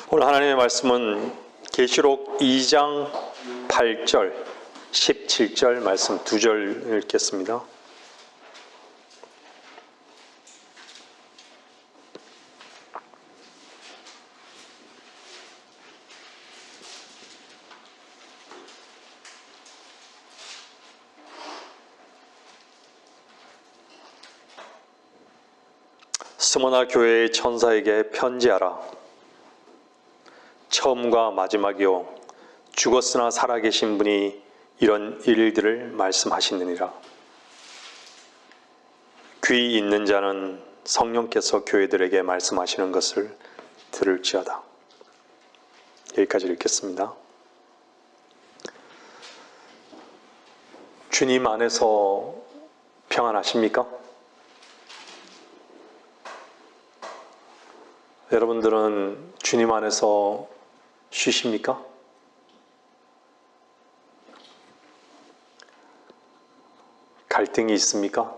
오늘 하나님의 말씀은 계시록 2장 8절, 17절 말씀 2절 읽겠습니다. 스무나 교회의 천사에게 편지하라. 처음과 마지막이요 죽었으나 살아계신 분이 이런 일들을 말씀하시느니라. 귀 있는 자는 성령께서 교회들에게 말씀하시는 것을 들을지어다. 여기까지 읽겠습니다. 주님 안에서 평안하십니까? 여러분들은 주님 안에서 쉬십니까? 갈등이 있습니까?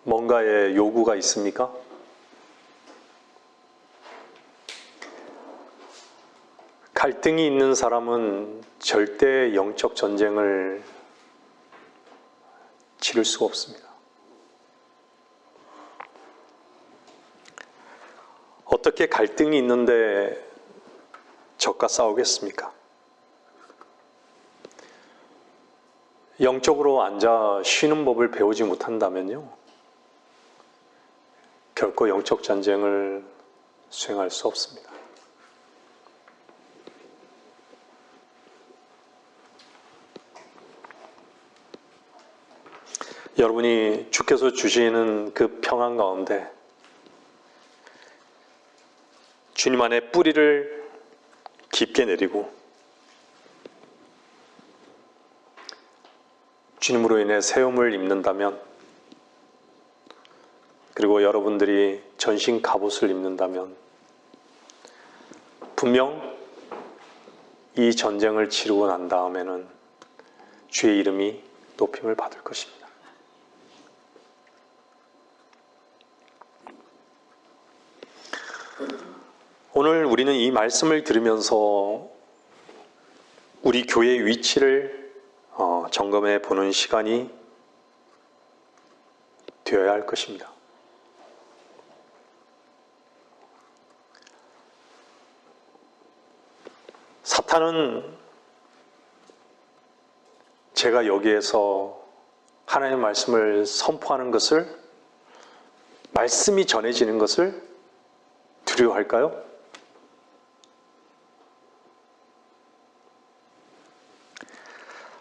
뭔가의 요구가 있습니까? 갈등이 있는 사람은 절대 영적 전쟁을 치를 수가 없습니다. 어떻게 갈등이 있는데 적과 싸우겠습니까? 영적으로 앉아 쉬는 법을 배우지 못한다면요, 결코 영적 전쟁을 수행할 수 없습니다. 여러분이 주께서 주시는 그 평안 가운데 주님 안에 뿌리를 깊게 내리고 주님으로 인해 세움을 입는다면, 그리고 여러분들이 전신 갑옷을 입는다면 분명 이 전쟁을 치르고 난 다음에는 주의 이름이 높임을 받을 것입니다. 오늘 우리는 이 말씀을 들으면서 우리 교회의 위치를 점검해 보는 시간이 되어야 할 것입니다. 사탄은 제가 여기에서 하나님의 말씀을 선포하는 것을, 말씀이 전해지는 것을 두려워할까요?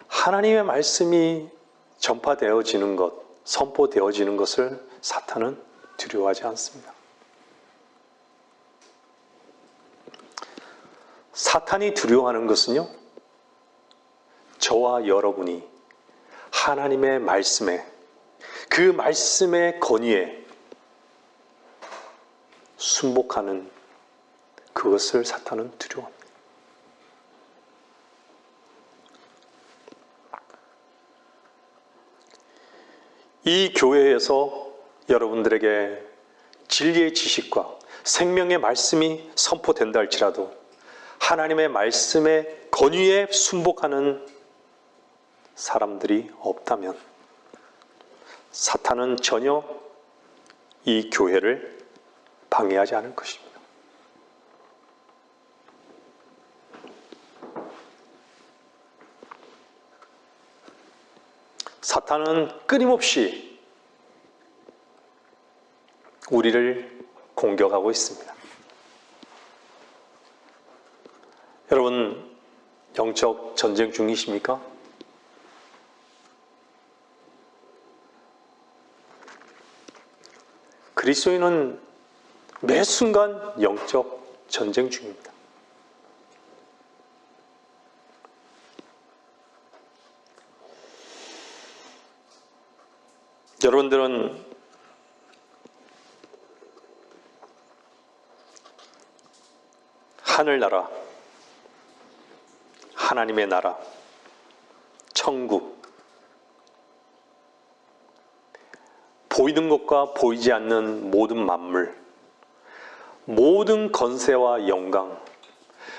하나님의 말씀이 전파되어지는 것, 선포되어지는 것을 사탄은 두려워하지 않습니다. 사탄이 두려워하는 것은요, 저와 여러분이 하나님의 말씀에, 그 말씀의 권위에 순복하는 그것을 사탄은 두려워합니다. 이 교회에서 여러분들에게 진리의 지식과 생명의 말씀이 선포된다 할지라도 하나님의 말씀의 권위에 순복하는 사람들이 없다면 사탄은 전혀 이 교회를 방해하지 않을 것입니다. 사탄은 끊임없이 우리를 공격하고 있습니다. 여러분, 영적 전쟁 중이십니까? 그리스도인은 매 순간 영적 전쟁 중입니다. 여러분들은 하늘나라, 하나님의 나라, 천국, 보이는 것과 보이지 않는 모든 만물, 모든 권세와 영광,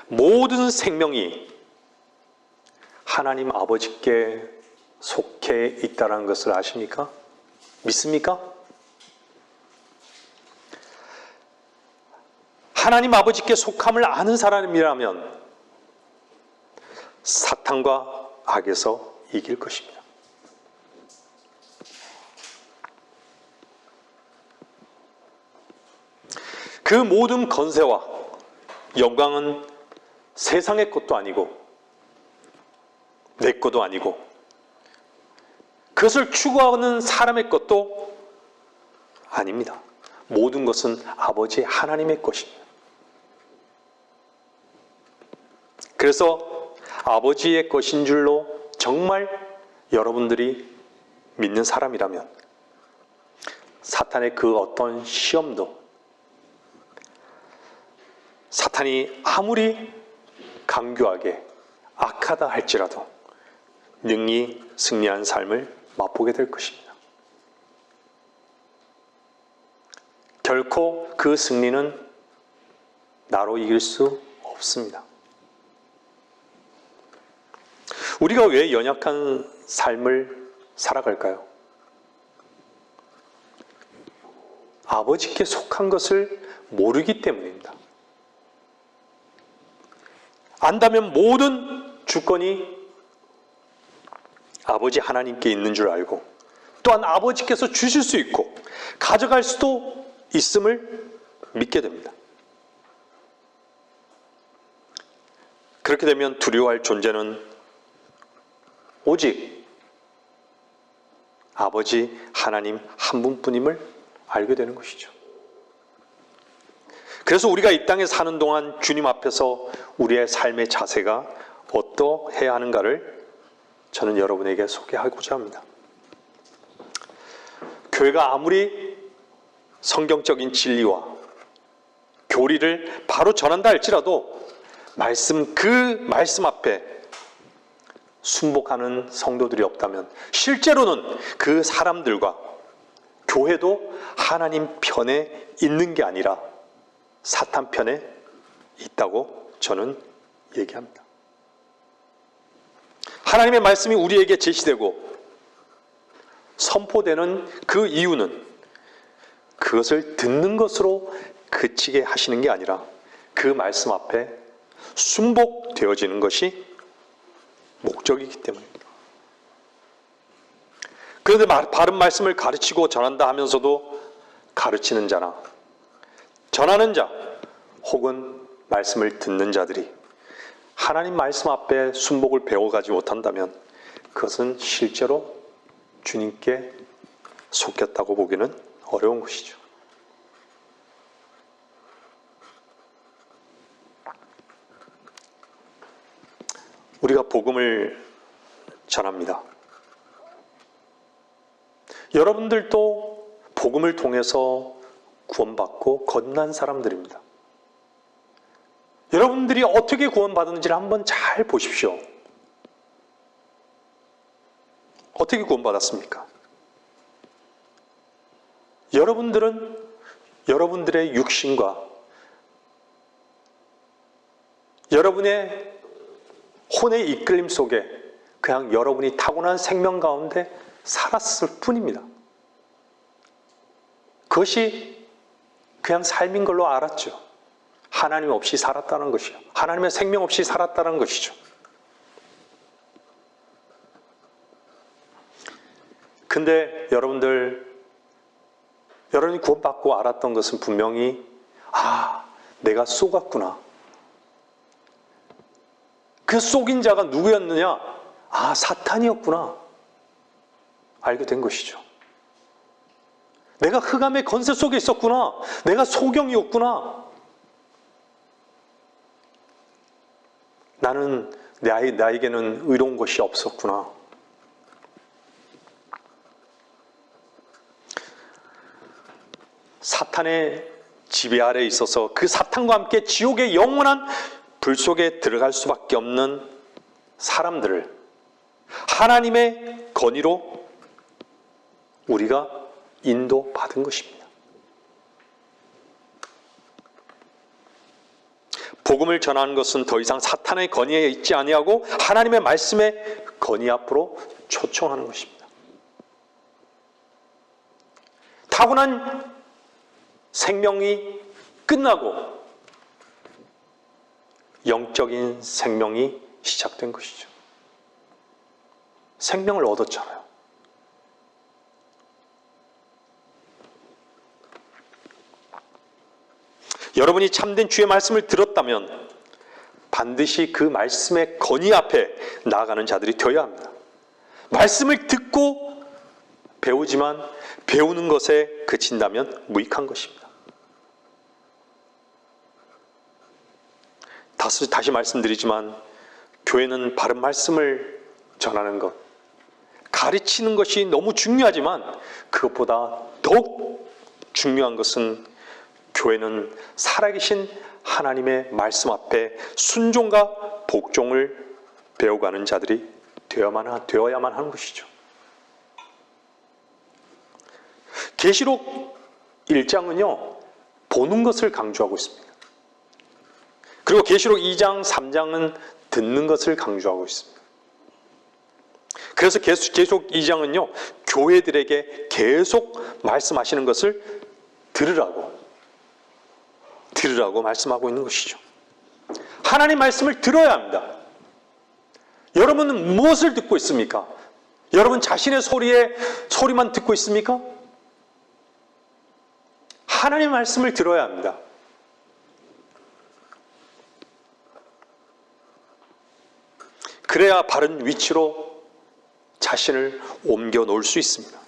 모든 생명이 하나님 아버지께 속해 있다는 것을 아십니까? 믿습니까? 하나님 아버지께 속함을 아는 사람이라면 사탄과 악에서 이길 것입니다. 그 모든 권세와 영광은 세상의 것도 아니고 내 것도 아니고 그것을 추구하는 사람의 것도 아닙니다. 모든 것은 아버지 하나님의 것입니다. 그래서 아버지의 것인 줄로 정말 여러분들이 믿는 사람이라면 사탄의 그 어떤 시험도, 사탄이 아무리 강교하게 악하다 할지라도 능히 승리한 삶을 맛보게 될 것입니다. 결코 그 승리는 나로 이길 수 없습니다. 우리가 왜 연약한 삶을 살아갈까요? 아버지께 속한 것을 모르기 때문입니다. 안다면 모든 주권이 아버지 하나님께 있는 줄 알고 또한 아버지께서 주실 수 있고 가져갈 수도 있음을 믿게 됩니다. 그렇게 되면 두려워할 존재는 오직 아버지 하나님 한 분뿐임을 알게 되는 것이죠. 그래서 우리가 이 땅에 사는 동안 주님 앞에서 우리의 삶의 자세가 어떠해야 하는가를 저는 여러분에게 소개하고자 합니다. 교회가 아무리 성경적인 진리와 교리를 바로 전한다 할지라도 그 말씀 앞에 순복하는 성도들이 없다면 실제로는 그 사람들과 교회도 하나님 편에 있는 게 아니라 사탄 편에 있다고 저는 얘기합니다. 하나님의 말씀이 우리에게 제시되고 선포되는 그 이유는 그것을 듣는 것으로 그치게 하시는 게 아니라 그 말씀 앞에 순복되어지는 것이 목적이기 때문입니다. 그런데 바른 말씀을 가르치고 전한다 하면서도 가르치는 자나 전하는 자 혹은 말씀을 듣는 자들이 하나님 말씀 앞에 순복을 배워가지 못한다면 그것은 실제로 주님께 속였다고 보기는 어려운 것이죠. 우리가 복음을 전합니다. 여러분들도 복음을 통해서 구원받고 거듭난 사람들입니다. 여러분들이 어떻게 구원받았는지를 한번 잘 보십시오. 어떻게 구원받았습니까? 여러분들은 여러분들의 육신과 여러분의 혼의 이끌림 속에 그냥 여러분이 타고난 생명 가운데 살았을 뿐입니다. 그것이 그냥 삶인 걸로 알았죠. 하나님 없이 살았다는 것이요. 하나님의 생명 없이 살았다는 것이죠. 근데 여러분이 구원받고 알았던 것은 분명히 내가 속았구나. 그 속인 자가 누구였느냐? 사탄이었구나. 알게 된 것이죠. 내가 흑암의 권세 속에 있었구나. 내가 소경이었구나. 나에게는 의로운 것이 없었구나. 사탄의 지배 아래에 있어서 그 사탄과 함께 지옥의 영원한 불 속에 들어갈 수밖에 없는 사람들을 하나님의 건의로 우리가 인도받은 것입니다. 복음을 전하는 것은 더 이상 사탄의 건의에 있지 아니하고 하나님의 말씀의 건의 앞으로 초청하는 것입니다. 타고난 생명이 끝나고 영적인 생명이 시작된 것이죠. 생명을 얻었잖아요. 여러분이 참된 주의 말씀을 들었다면 반드시 그 말씀의 건의 앞에 나아가는 자들이 되어야 합니다. 말씀을 듣고 배우지만 배우는 것에 그친다면 무익한 것입니다. 다시 말씀드리지만 교회는 바른 말씀을 전하는 것, 가르치는 것이 너무 중요하지만 그것보다 더욱 중요한 것은 교회는 살아계신 하나님의 말씀 앞에 순종과 복종을 배워가는 자들이 되어야만 하는 것이죠. 계시록 1장은요, 보는 것을 강조하고 있습니다. 그리고 계시록 2장, 3장은 듣는 것을 강조하고 있습니다. 그래서 계시록 2장은요, 교회들에게 계속 말씀하시는 것을 들으라고 말씀하고 있는 것이죠. 하나님 말씀을 들어야 합니다. 여러분은 무엇을 듣고 있습니까? 여러분 자신의 소리만 듣고 있습니까? 하나님 말씀을 들어야 합니다. 그래야 바른 위치로 자신을 옮겨 놓을 수 있습니다.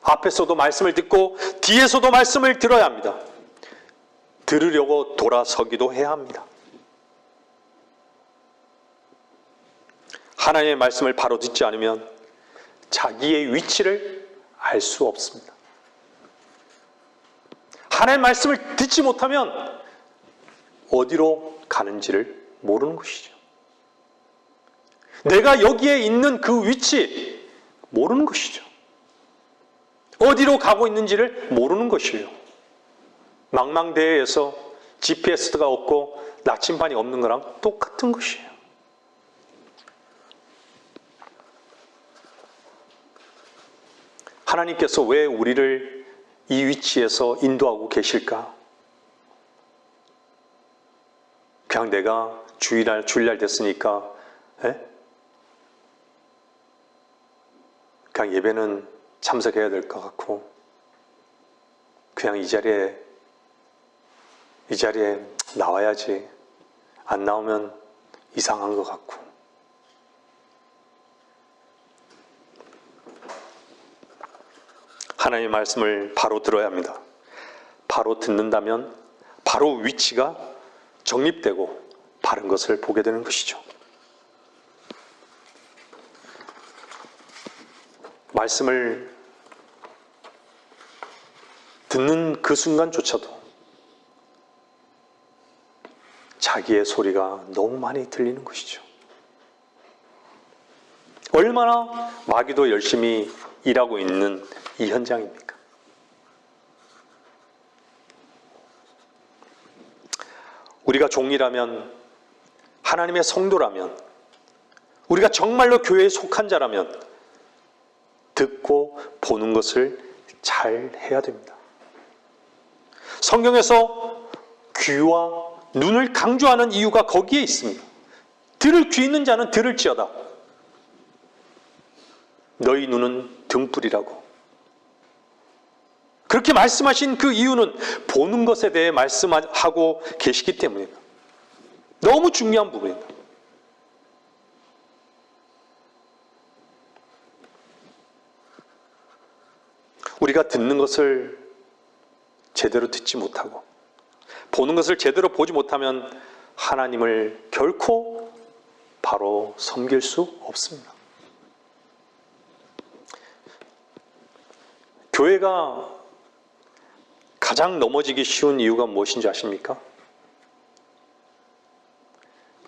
앞에서도 말씀을 듣고 뒤에서도 말씀을 들어야 합니다. 들으려고 돌아서기도 해야 합니다. 하나님의 말씀을 바로 듣지 않으면 자기의 위치를 알 수 없습니다. 하나님의 말씀을 듣지 못하면 어디로 가는지를 모르는 것이죠. 내가 여기에 있는 그 위치 모르는 것이죠. 어디로 가고 있는지를 모르는 것이에요. 망망대해에서 GPS가 없고 나침반이 없는 거랑 똑같은 것이에요. 하나님께서 왜 우리를 이 위치에서 인도하고 계실까? 그냥 내가 주일날 됐으니까 그냥 예배는 참석해야 될 것 같고 그냥 이 자리에 나와야지, 안 나오면 이상한 것 같고, 하나님의 말씀을 바로 들어야 합니다. 바로 듣는다면 바로 위치가 정립되고 바른 것을 보게 되는 것이죠. 말씀을 듣는 그 순간조차도 자기의 소리가 너무 많이 들리는 것이죠. 얼마나 마귀도 열심히 일하고 있는 이 현장입니까? 우리가 종이라면, 하나님의 성도라면, 우리가 정말로 교회에 속한 자라면 듣고 보는 것을 잘 해야 됩니다. 성경에서 귀와 눈을 강조하는 이유가 거기에 있습니다. 들을 귀 있는 자는 들을지어다. 너희 눈은 등불이라고. 그렇게 말씀하신 그 이유는 보는 것에 대해 말씀하고 계시기 때문입니다. 너무 중요한 부분입니다. 우리가 듣는 것을 제대로 듣지 못하고 보는 것을 제대로 보지 못하면 하나님을 결코 바로 섬길 수 없습니다. 교회가 가장 넘어지기 쉬운 이유가 무엇인지 아십니까?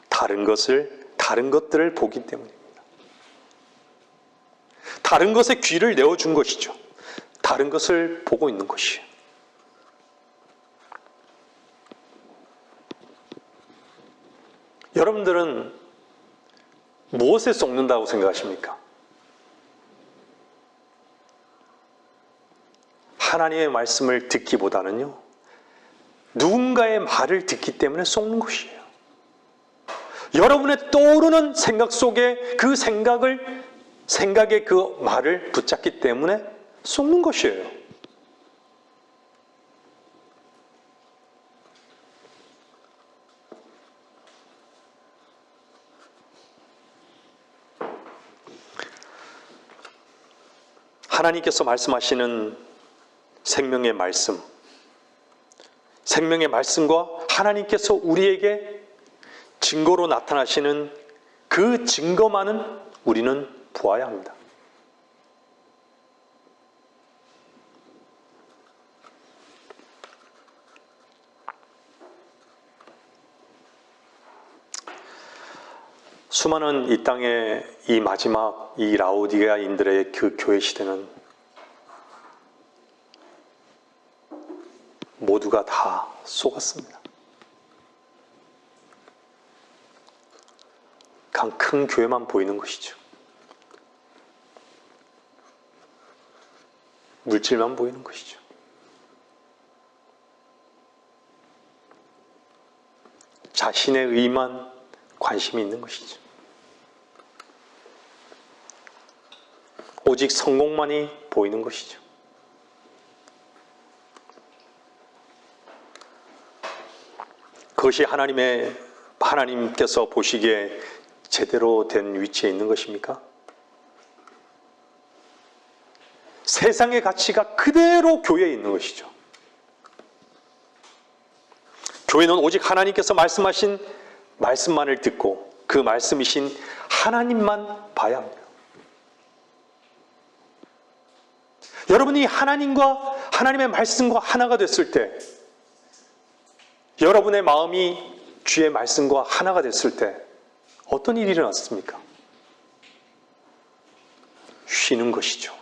다른 것들을 보기 때문입니다. 다른 것에 귀를 내어준 것이죠. 다른 것을 보고 있는 것이에요. 여러분들은 무엇에 속는다고 생각하십니까? 하나님의 말씀을 듣기보다는요, 누군가의 말을 듣기 때문에 속는 것이에요. 여러분의 떠오르는 생각 속에 그 생각의 그 말을 붙잡기 때문에 속는 것이에요. 하나님께서 말씀하시는 생명의 말씀, 생명의 말씀과 하나님께서 우리에게 증거로 나타나시는 그 증거만은 우리는 보아야 합니다. 수많은 이 땅의 이 마지막 이 라오디게아인들의 그 교회 시대는 모두가 다 속았습니다. 강 큰 교회만 보이는 것이죠. 물질만 보이는 것이죠. 자신의 의만 관심이 있는 것이죠. 오직 성공만이 보이는 것이죠. 그것이 하나님께서 보시기에 제대로 된 위치에 있는 것입니까? 세상의 가치가 그대로 교회에 있는 것이죠. 교회는 오직 하나님께서 말씀하신 말씀만을 듣고 그 말씀이신 하나님만 봐야 합니다. 여러분이 하나님의 말씀과 하나가 됐을 때, 여러분의 마음이 주의 말씀과 하나가 됐을 때 어떤 일이 일어났습니까? 쉬는 것이죠.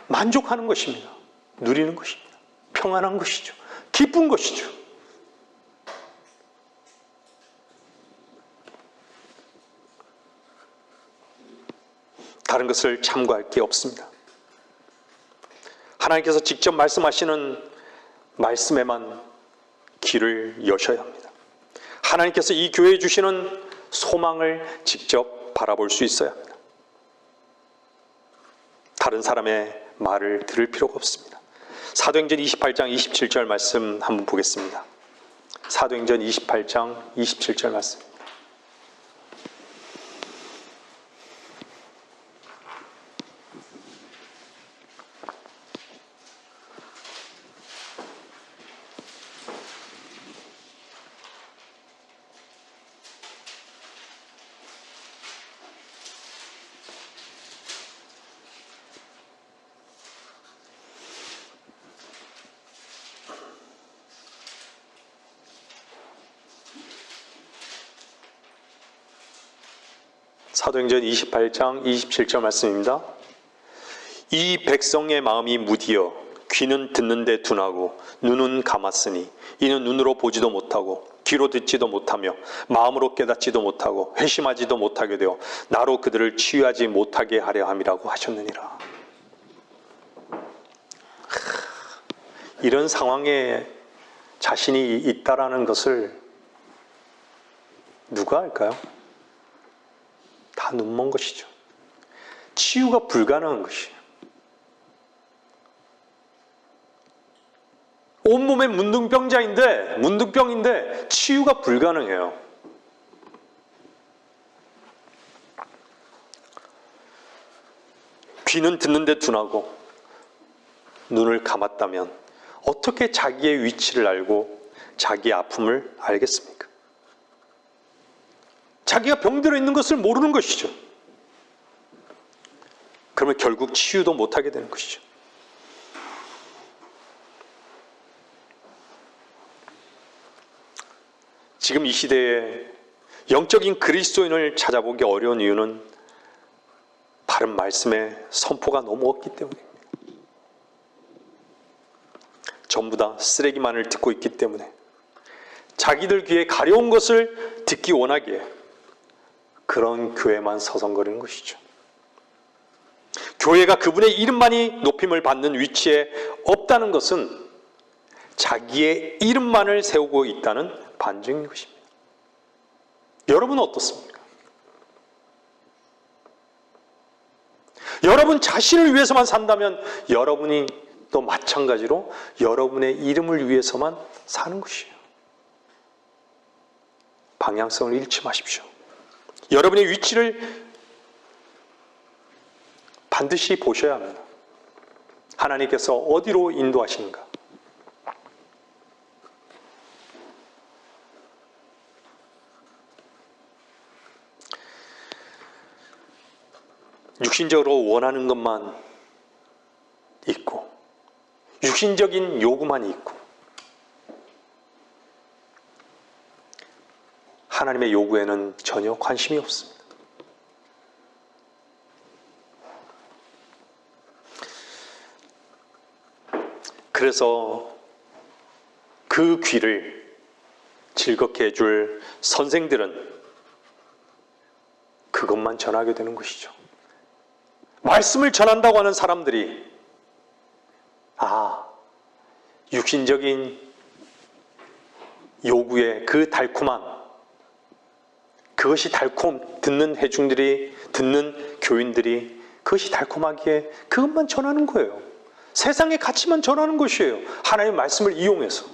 만족하는 것입니다. 누리는 것입니다. 평안한 것이죠. 기쁜 것이죠. 다른 것을 참고할 게 없습니다. 하나님께서 직접 말씀하시는 말씀에만 귀를 여셔야 합니다. 하나님께서 이 교회에 주시는 소망을 직접 바라볼 수 있어야 합니다. 다른 사람의 말을 들을 필요가 없습니다. 사도행전 28장 27절 말씀 한번 보겠습니다. 사도행전 28장 27절 말씀. 사도행전 28장 27절 말씀입니다. 이 백성의 마음이 무디어 귀는 듣는 데 둔하고 눈은 감았으니 이는 눈으로 보지도 못하고 귀로 듣지도 못하며 마음으로 깨닫지도 못하고 회심하지도 못하게 되어 나로 그들을 치유하지 못하게 하려 함이라고 하셨느니라. 이런 상황에 자신이 있다라는 것을 누가 알까요? 다 눈먼 것이죠. 치유가 불가능한 것이에요. 온몸에 문둥병인데 치유가 불가능해요. 귀는 듣는 데 둔하고 눈을 감았다면 어떻게 자기의 위치를 알고 자기의 아픔을 알겠습니까? 자기가 병들어 있는 것을 모르는 것이죠. 그러면 결국 치유도 못하게 되는 것이죠. 지금 이 시대에 영적인 그리스도인을 찾아보기 어려운 이유는 바른 말씀의 선포가 너무 없기 때문입니다. 전부 다 쓰레기만을 듣고 있기 때문에 자기들 귀에 가려운 것을 듣기 원하기에 그런 교회만 서성거리는 것이죠. 교회가 그분의 이름만이 높임을 받는 위치에 없다는 것은 자기의 이름만을 세우고 있다는 반증인 것입니다. 여러분은 어떻습니까? 여러분 자신을 위해서만 산다면 여러분이 또 마찬가지로 여러분의 이름을 위해서만 사는 것이에요. 방향성을 잃지 마십시오. 여러분의 위치를 반드시 보셔야 합니다. 하나님께서 어디로 인도하시는가? 육신적으로 원하는 것만 있고 육신적인 요구만 있고 하나님의 요구에는 전혀 관심이 없습니다. 그래서 그 귀를 즐겁게 해줄 선생들은 그것만 전하게 되는 것이죠. 말씀을 전한다고 하는 사람들이 육신적인 요구의 그 달콤함, 그것이 듣는 회중들이, 듣는 교인들이 그것이 달콤하기에 그것만 전하는 거예요. 세상의 가치만 전하는 것이에요. 하나님의 말씀을 이용해서.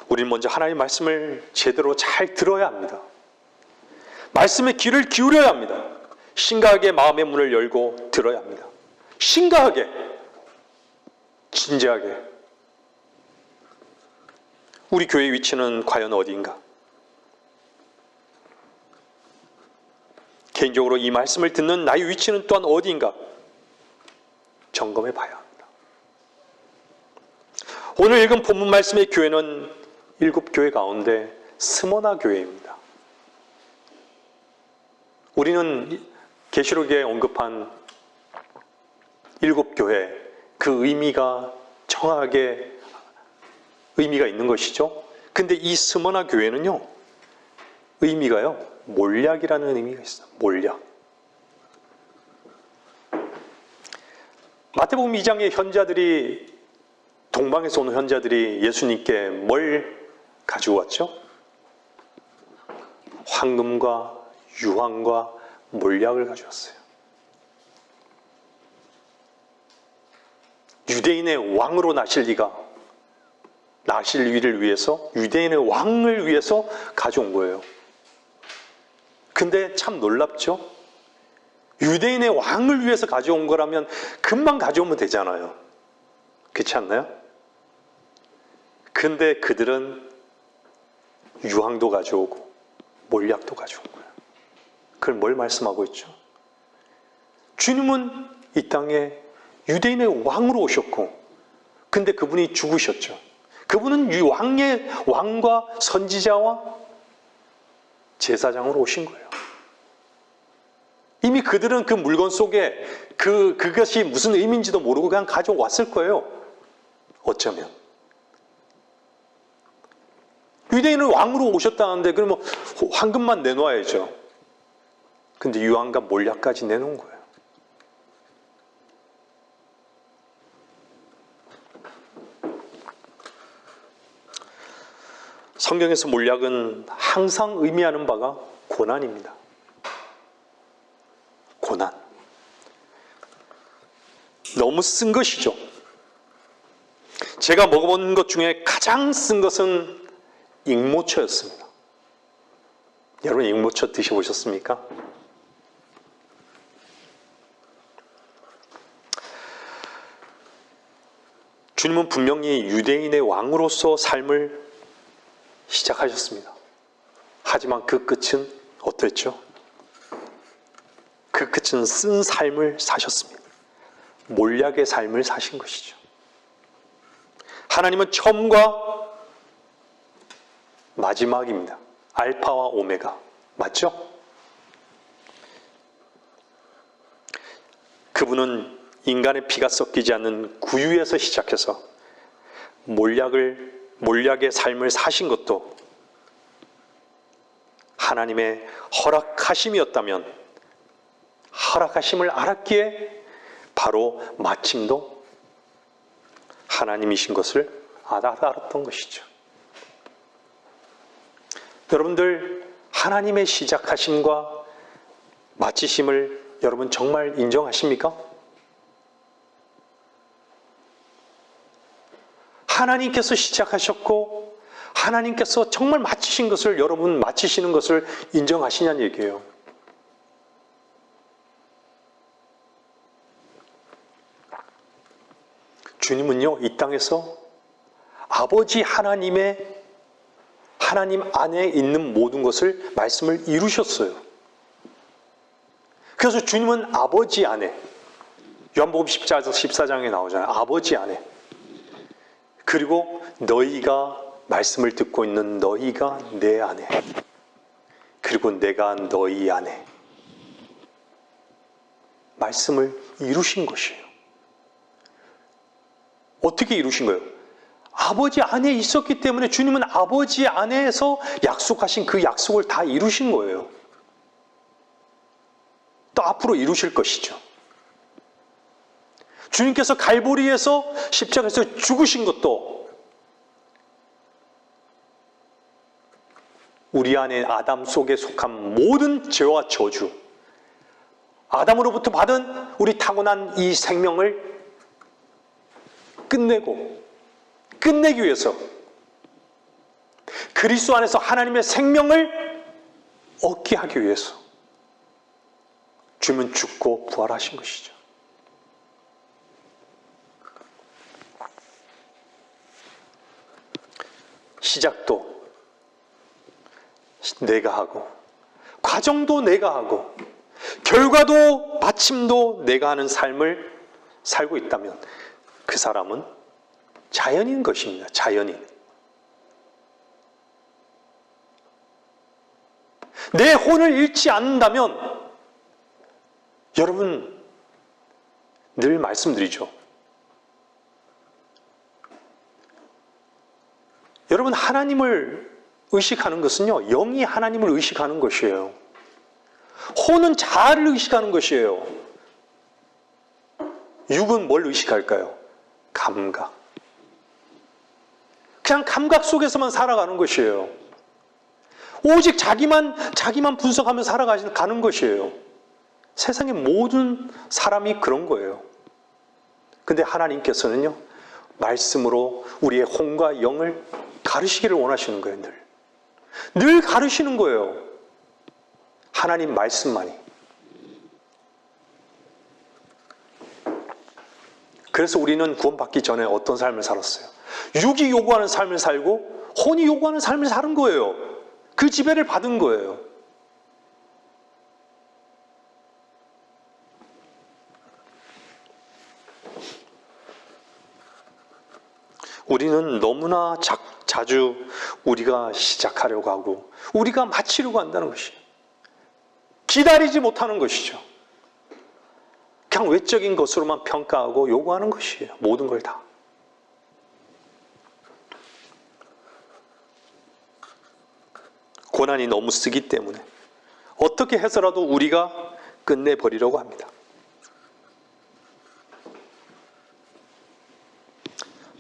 우리는 먼저 하나님의 말씀을 제대로 잘 들어야 합니다. 말씀에 귀를 기울여야 합니다. 심각하게 마음의 문을 열고 들어야 합니다. 심각하게, 진지하게. 우리 교회의 위치는 과연 어디인가? 개인적으로 이 말씀을 듣는 나의 위치는 또한 어디인가? 점검해 봐야 합니다. 오늘 읽은 본문 말씀의 교회는 7교회 가운데 스모나 교회입니다. 우리는 계시록에 언급한 7교회, 그 의미가 정확하게 의미가 있는 것이죠. 근데 이 스모나 교회는요, 의미가요, 몰약이라는 의미가 있어요. 몰약. 마태복음 2장의 현자들이, 동방에서 온 현자들이 예수님께 뭘 가지고 왔죠? 황금과 유황과 몰약을 가져왔어요. 유대인의 왕으로 나실 위를 위해서, 유대인의 왕을 위해서 가져온 거예요. 근데 참 놀랍죠? 유대인의 왕을 위해서 가져온 거라면 금방 가져오면 되잖아요. 그렇지 않나요? 근데 그들은 유황도 가져오고 몰약도 가져온 거예요. 그걸 뭘 말씀하고 있죠? 주님은 이 땅에 유대인의 왕으로 오셨고, 근데 그분이 죽으셨죠. 그분은 왕과 선지자와 제사장으로 오신 거예요. 이미 그들은 그 물건 속에 그것이 무슨 의미인지도 모르고 그냥 가져왔을 거예요. 어쩌면. 유대인은 왕으로 오셨다는데 그러면 황금만 내놓아야죠. 근데 유황과 몰약까지 내놓은 거예요. 성경에서 몰약은 항상 의미하는 바가 고난입니다. 고난. 너무 쓴 것이죠. 제가 먹어본 것 중에 가장 쓴 것은 익모초였습니다. 여러분 익모초 드셔보셨습니까? 주님은 분명히 유대인의 왕으로서 삶을 시작하셨습니다. 하지만 그 끝은 어땠죠? 그 끝은 쓴 삶을 사셨습니다. 몰약의 삶을 사신 것이죠. 하나님은 처음과 마지막입니다. 알파와 오메가. 맞죠? 그분은 인간의 피가 섞이지 않는 구유에서 시작해서 몰약의 삶을 사신 것도 하나님의 허락하심이었다면, 허락하심을 알았기에 바로 마침도 하나님이신 것을 알았던 것이죠. 여러분들, 하나님의 시작하심과 마치심을 여러분 정말 인정하십니까? 하나님께서 시작하셨고 하나님께서 정말 마치신 것을, 여러분 마치시는 것을 인정하시냐는 얘기예요. 주님은요, 이 땅에서 아버지 하나님 안에 있는 모든 것을, 말씀을 이루셨어요. 그래서 주님은 아버지 안에, 요한복음 14장에 나오잖아요. 아버지 안에. 그리고 너희가, 말씀을 듣고 있는 너희가 내 안에, 그리고 내가 너희 안에 말씀을 이루신 것이에요. 어떻게 이루신 거예요? 아버지 안에 있었기 때문에 주님은 아버지 안에서 약속하신 그 약속을 다 이루신 거예요. 또 앞으로 이루실 것이죠. 주님께서 갈보리에서 십자가에서 죽으신 것도 우리 안에 아담 속에 속한 모든 죄와 저주, 아담으로부터 받은 우리 타고난 이 생명을 끝내기 위해서, 그리스도 안에서 하나님의 생명을 얻게 하기 위해서 주님은 죽고 부활하신 것이죠. 시작도 내가 하고, 과정도 내가 하고, 결과도 마침도 내가 하는 삶을 살고 있다면 그 사람은 자연인 것입니다. 자연인. 내 혼을 잃지 않는다면, 여러분 늘 말씀드리죠. 여러분, 하나님을 의식하는 것은요, 영이 하나님을 의식하는 것이에요. 혼은 자아를 의식하는 것이에요. 육은 뭘 의식할까요? 감각. 그냥 감각 속에서만 살아가는 것이에요. 오직 자기만 분석하며 살아가는 것이에요. 세상의 모든 사람이 그런 거예요. 근데 하나님께서는요, 말씀으로 우리의 혼과 영을 가르시기를 원하시는 거예요. 늘 가르시는 거예요. 하나님 말씀만이. 그래서 우리는 구원받기 전에 어떤 삶을 살았어요? 육이 요구하는 삶을 살고 혼이 요구하는 삶을 사는 거예요. 그 지배를 받은 거예요. 우리는 너무나 자주 우리가 시작하려고 하고 우리가 마치려고 한다는 것이에요. 기다리지 못하는 것이죠. 그냥 외적인 것으로만 평가하고 요구하는 것이에요. 모든 걸 다. 고난이 너무 쓰기 때문에 어떻게 해서라도 우리가 끝내버리려고 합니다.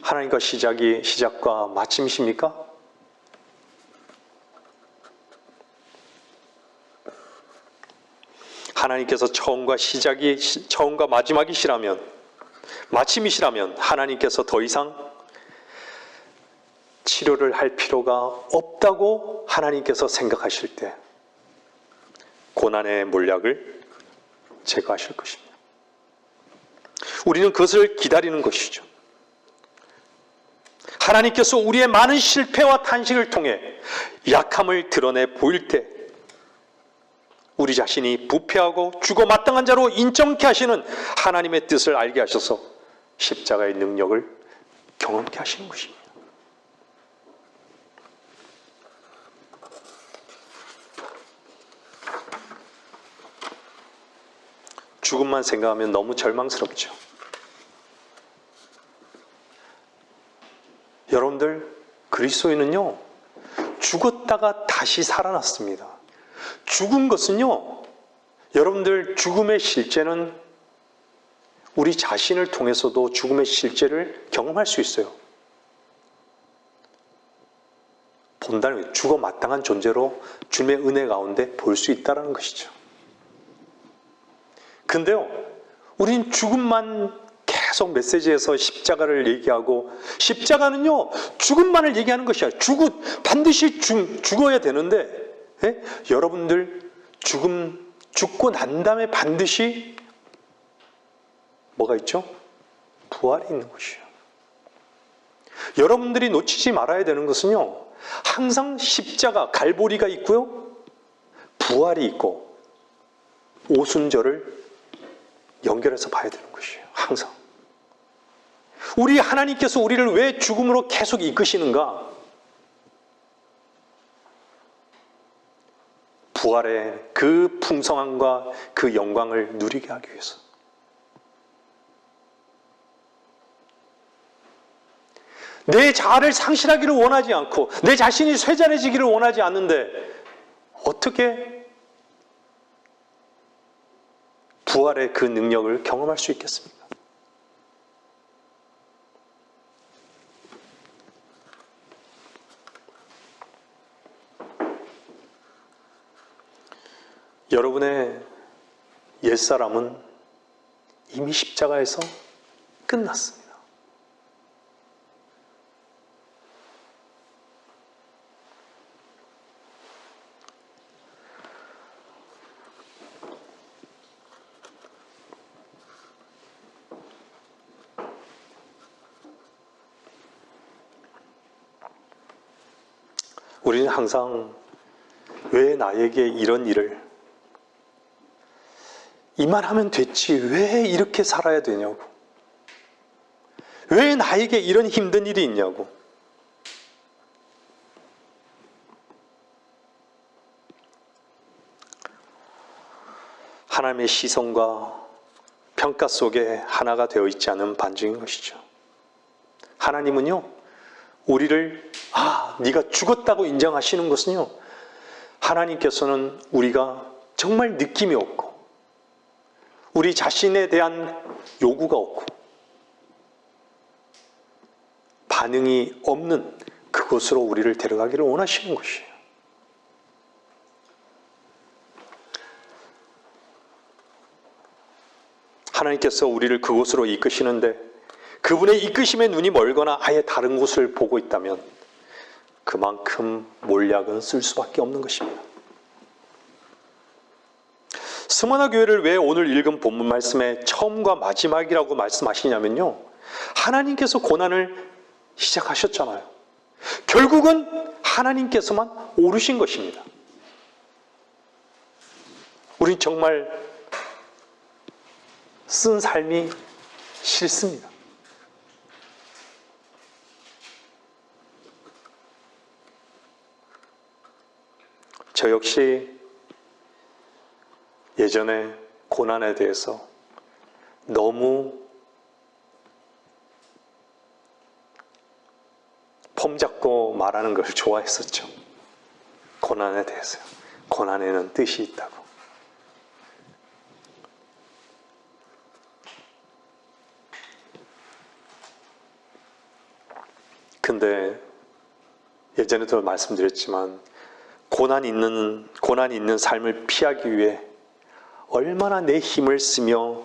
하나님과 시작과 마침이십니까? 하나님께서 처음과 마지막이시라면, 마침이시라면 하나님께서 더 이상 치료를 할 필요가 없다고 하나님께서 생각하실 때 고난의 몰약을 제거하실 것입니다. 우리는 그것을 기다리는 것이죠. 하나님께서 우리의 많은 실패와 탄식을 통해 약함을 드러내 보일 때 우리 자신이 부패하고 죽어 마땅한 자로 인정케 하시는 하나님의 뜻을 알게 하셔서 십자가의 능력을 경험케 하시는 것입니다. 죽음만 생각하면 너무 절망스럽죠. 여러분들, 그리스도인은요, 죽었다가 다시 살아났습니다. 죽은 것은요, 여러분들, 죽음의 실제는 우리 자신을 통해서도 죽음의 실제를 경험할 수 있어요. 본다는 거예요. 죽어 마땅한 존재로 주님의 은혜 가운데 볼 수 있다는 것이죠. 근데요, 우린 죽음만 계속 메시지에서 십자가를 얘기하고, 십자가는요, 죽음만을 얘기하는 것이야. 반드시 죽어야 되는데, 예? 여러분들, 죽고 난 다음에 반드시 뭐가 있죠? 부활이 있는 것이에요. 여러분들이 놓치지 말아야 되는 것은요, 항상 십자가, 갈보리가 있고요, 부활이 있고, 오순절을 연결해서 봐야 되는 것이에요. 항상. 우리 하나님께서 우리를 왜 죽음으로 계속 이끄시는가? 부활의 그 풍성함과 그 영광을 누리게 하기 위해서. 내 자아를 상실하기를 원하지 않고 내 자신이 쇠잔해지기를 원하지 않는데 어떻게 부활의 그 능력을 경험할 수 있겠습니까? 여러분의 옛사람은 이미 십자가에서 끝났습니다. 우리는 항상 왜 나에게 이런 일을 이만하면 됐지 왜 이렇게 살아야 되냐고, 왜 나에게 이런 힘든 일이 있냐고, 하나님의 시선과 평가 속에 하나가 되어 있지 않은 반증인 것이죠. 하나님은요, 우리를 네가 죽었다고 인정하시는 것은요, 하나님께서는 우리가 정말 느낌이 없고 우리 자신에 대한 요구가 없고 반응이 없는 그곳으로 우리를 데려가기를 원하시는 것이에요. 하나님께서 우리를 그곳으로 이끄시는데 그분의 이끄심의 눈이 멀거나 아예 다른 곳을 보고 있다면 그만큼 몰약은 쓸 수밖에 없는 것입니다. 스마나 교회를 왜 오늘 읽은 본문 말씀에 처음과 마지막이라고 말씀하시냐면요, 하나님께서 고난을 시작하셨잖아요. 결국은 하나님께서만 오르신 것입니다. 우린 정말 쓴 삶이 싫습니다. 저 역시 예전에 고난에 대해서 너무 폼 잡고 말하는 걸 좋아했었죠. 고난에 대해서요. 고난에는 뜻이 있다고. 근데 예전에도 말씀드렸지만 고난이 있는 삶을 피하기 위해 얼마나 내 힘을 쓰며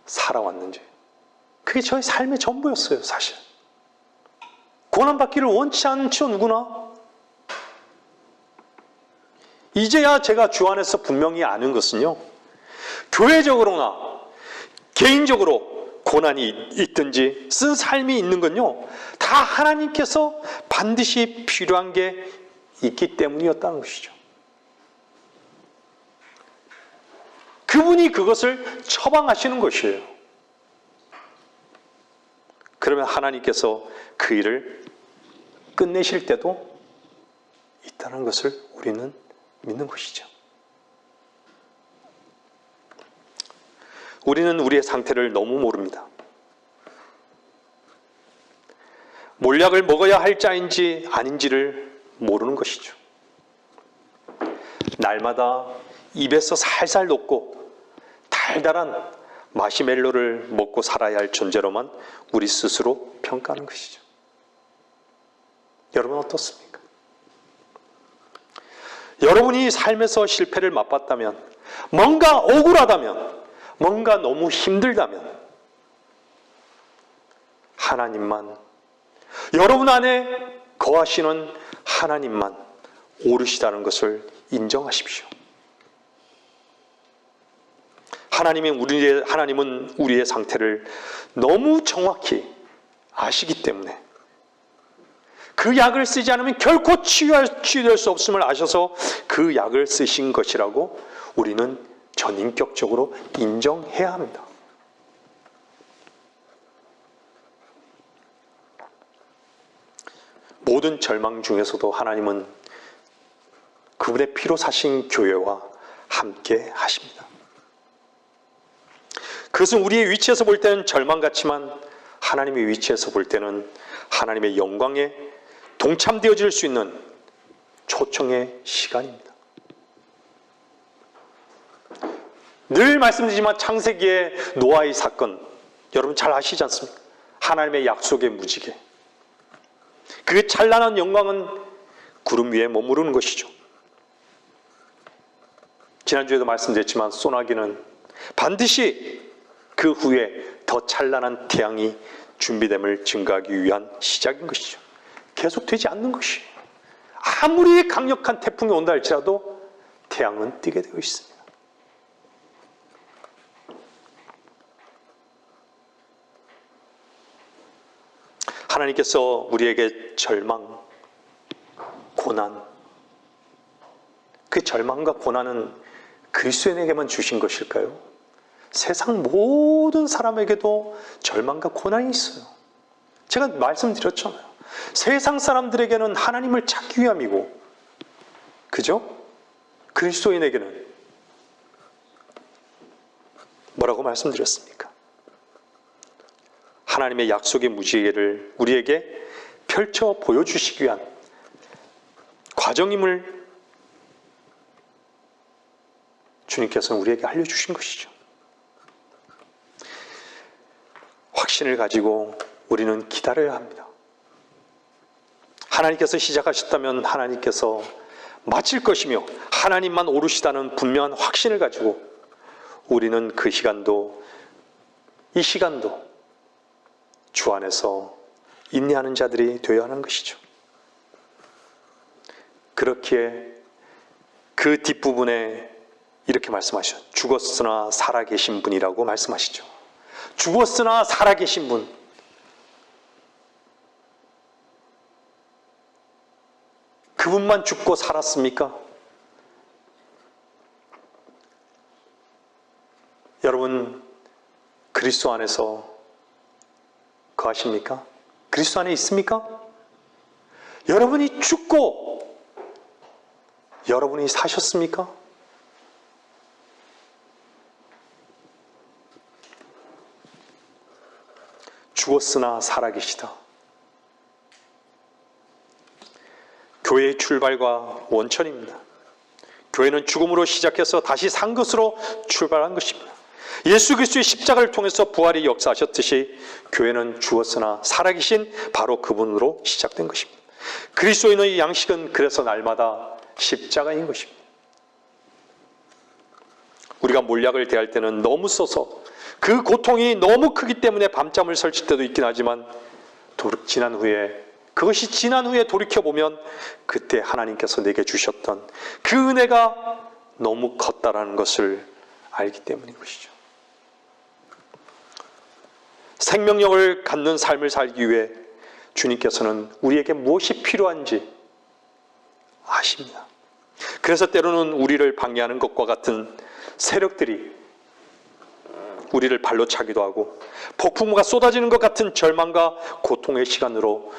살아왔는지, 그게 저의 삶의 전부였어요. 사실 고난받기를 원치 않죠, 누구나. 이제야 제가 주 안에서 분명히 아는 것은요, 교회적으로나 개인적으로 고난이 있든지 쓴 삶이 있는 건요, 다 하나님께서 반드시 필요한 게 있기 때문이었다는 것이죠. 그분이 그것을 처방하시는 것이에요. 그러면 하나님께서 그 일을 끝내실 때도 있다는 것을 우리는 믿는 것이죠. 우리는 우리의 상태를 너무 모릅니다. 몰약을 먹어야 할 자인지 아닌지를 모르는 것이죠. 날마다 입에서 살살 녹고 달달한 마시멜로를 먹고 살아야 할 존재로만 우리 스스로 평가하는 것이죠. 여러분 어떻습니까? 여러분이 삶에서 실패를 맛봤다면, 뭔가 억울하다면, 뭔가 너무 힘들다면 하나님만, 여러분 안에 거하시는 하나님만 옳으시다는 것을 인정하십시오. 하나님은 우리의 상태를 너무 정확히 아시기 때문에 그 약을 쓰지 않으면 결코 치유될 수 없음을 아셔서 그 약을 쓰신 것이라고 우리는 전인격적으로 인정해야 합니다. 모든 절망 중에서도 하나님은 그분의 피로 사신 교회와 함께 하십니다. 그것은 우리의 위치에서 볼 때는 절망 같지만 하나님의 위치에서 볼 때는 하나님의 영광에 동참되어질 수 있는 초청의 시간입니다. 늘 말씀드리지만 창세기의 노아의 사건, 여러분 잘 아시지 않습니까? 하나님의 약속의 무지개. 그 찬란한 영광은 구름 위에 머무르는 것이죠. 지난주에도 말씀드렸지만 소나기는 반드시 그 후에 더 찬란한 태양이 준비됨을 증가하기 위한 시작인 것이죠. 계속되지 않는 것이에요. 아무리 강력한 태풍이 온다 할지라도 태양은 뜨게 되어 있습니다. 하나님께서 우리에게 절망, 고난, 그 절망과 고난은 그리스도인에게만 주신 것일까요? 세상 모든 사람에게도 절망과 고난이 있어요. 제가 말씀드렸잖아요. 세상 사람들에게는 하나님을 찾기 위함이고, 그죠? 그리스도인에게는 뭐라고 말씀드렸습니까? 하나님의 약속의 무지개를 우리에게 펼쳐 보여주시기 위한 과정임을 주님께서는 우리에게 알려주신 것이죠. 확신을 가지고 우리는 기다려야 합니다. 하나님께서 시작하셨다면 하나님께서 마칠 것이며 하나님만 오르시다는 분명한 확신을 가지고 우리는 그 시간도, 이 시간도 주 안에서 인내하는 자들이 되어야 하는 것이죠. 그렇기에 그 뒷부분에 이렇게 말씀하시죠. 죽었으나 살아계신 분이라고 말씀하시죠. 죽었으나 살아계신 분. 그분만 죽고 살았습니까? 여러분, 그리스도 안에서 거하십니까? 그리스도 안에 있습니까? 여러분이 죽고 여러분이 사셨습니까? 죽었으나 살아계시다. 교회의 출발과 원천입니다. 교회는 죽음으로 시작해서 다시 산 것으로 출발한 것입니다. 예수 그리스도의 십자가를 통해서 부활이 역사하셨듯이 교회는 죽었으나 살아계신 바로 그분으로 시작된 것입니다. 그리스도인의 양식은 그래서 날마다 십자가인 것입니다. 우리가 몰약을 대할 때는 너무 써서 그 고통이 너무 크기 때문에 밤잠을 설칠 때도 있긴 하지만 그것이 지난 후에 돌이켜보면 그때 하나님께서 내게 주셨던 그 은혜가 너무 컸다라는 것을 알기 때문인 것이죠. 생명력을 갖는 삶을 살기 위해 주님께서는 우리에게 무엇이 필요한지 아십니다. 그래서 때로는 우리를 방해하는 것과 같은 세력들이 우리를 발로 차기도 하고 폭풍우가 쏟아지는 것 같은 절망과 고통의 시간으로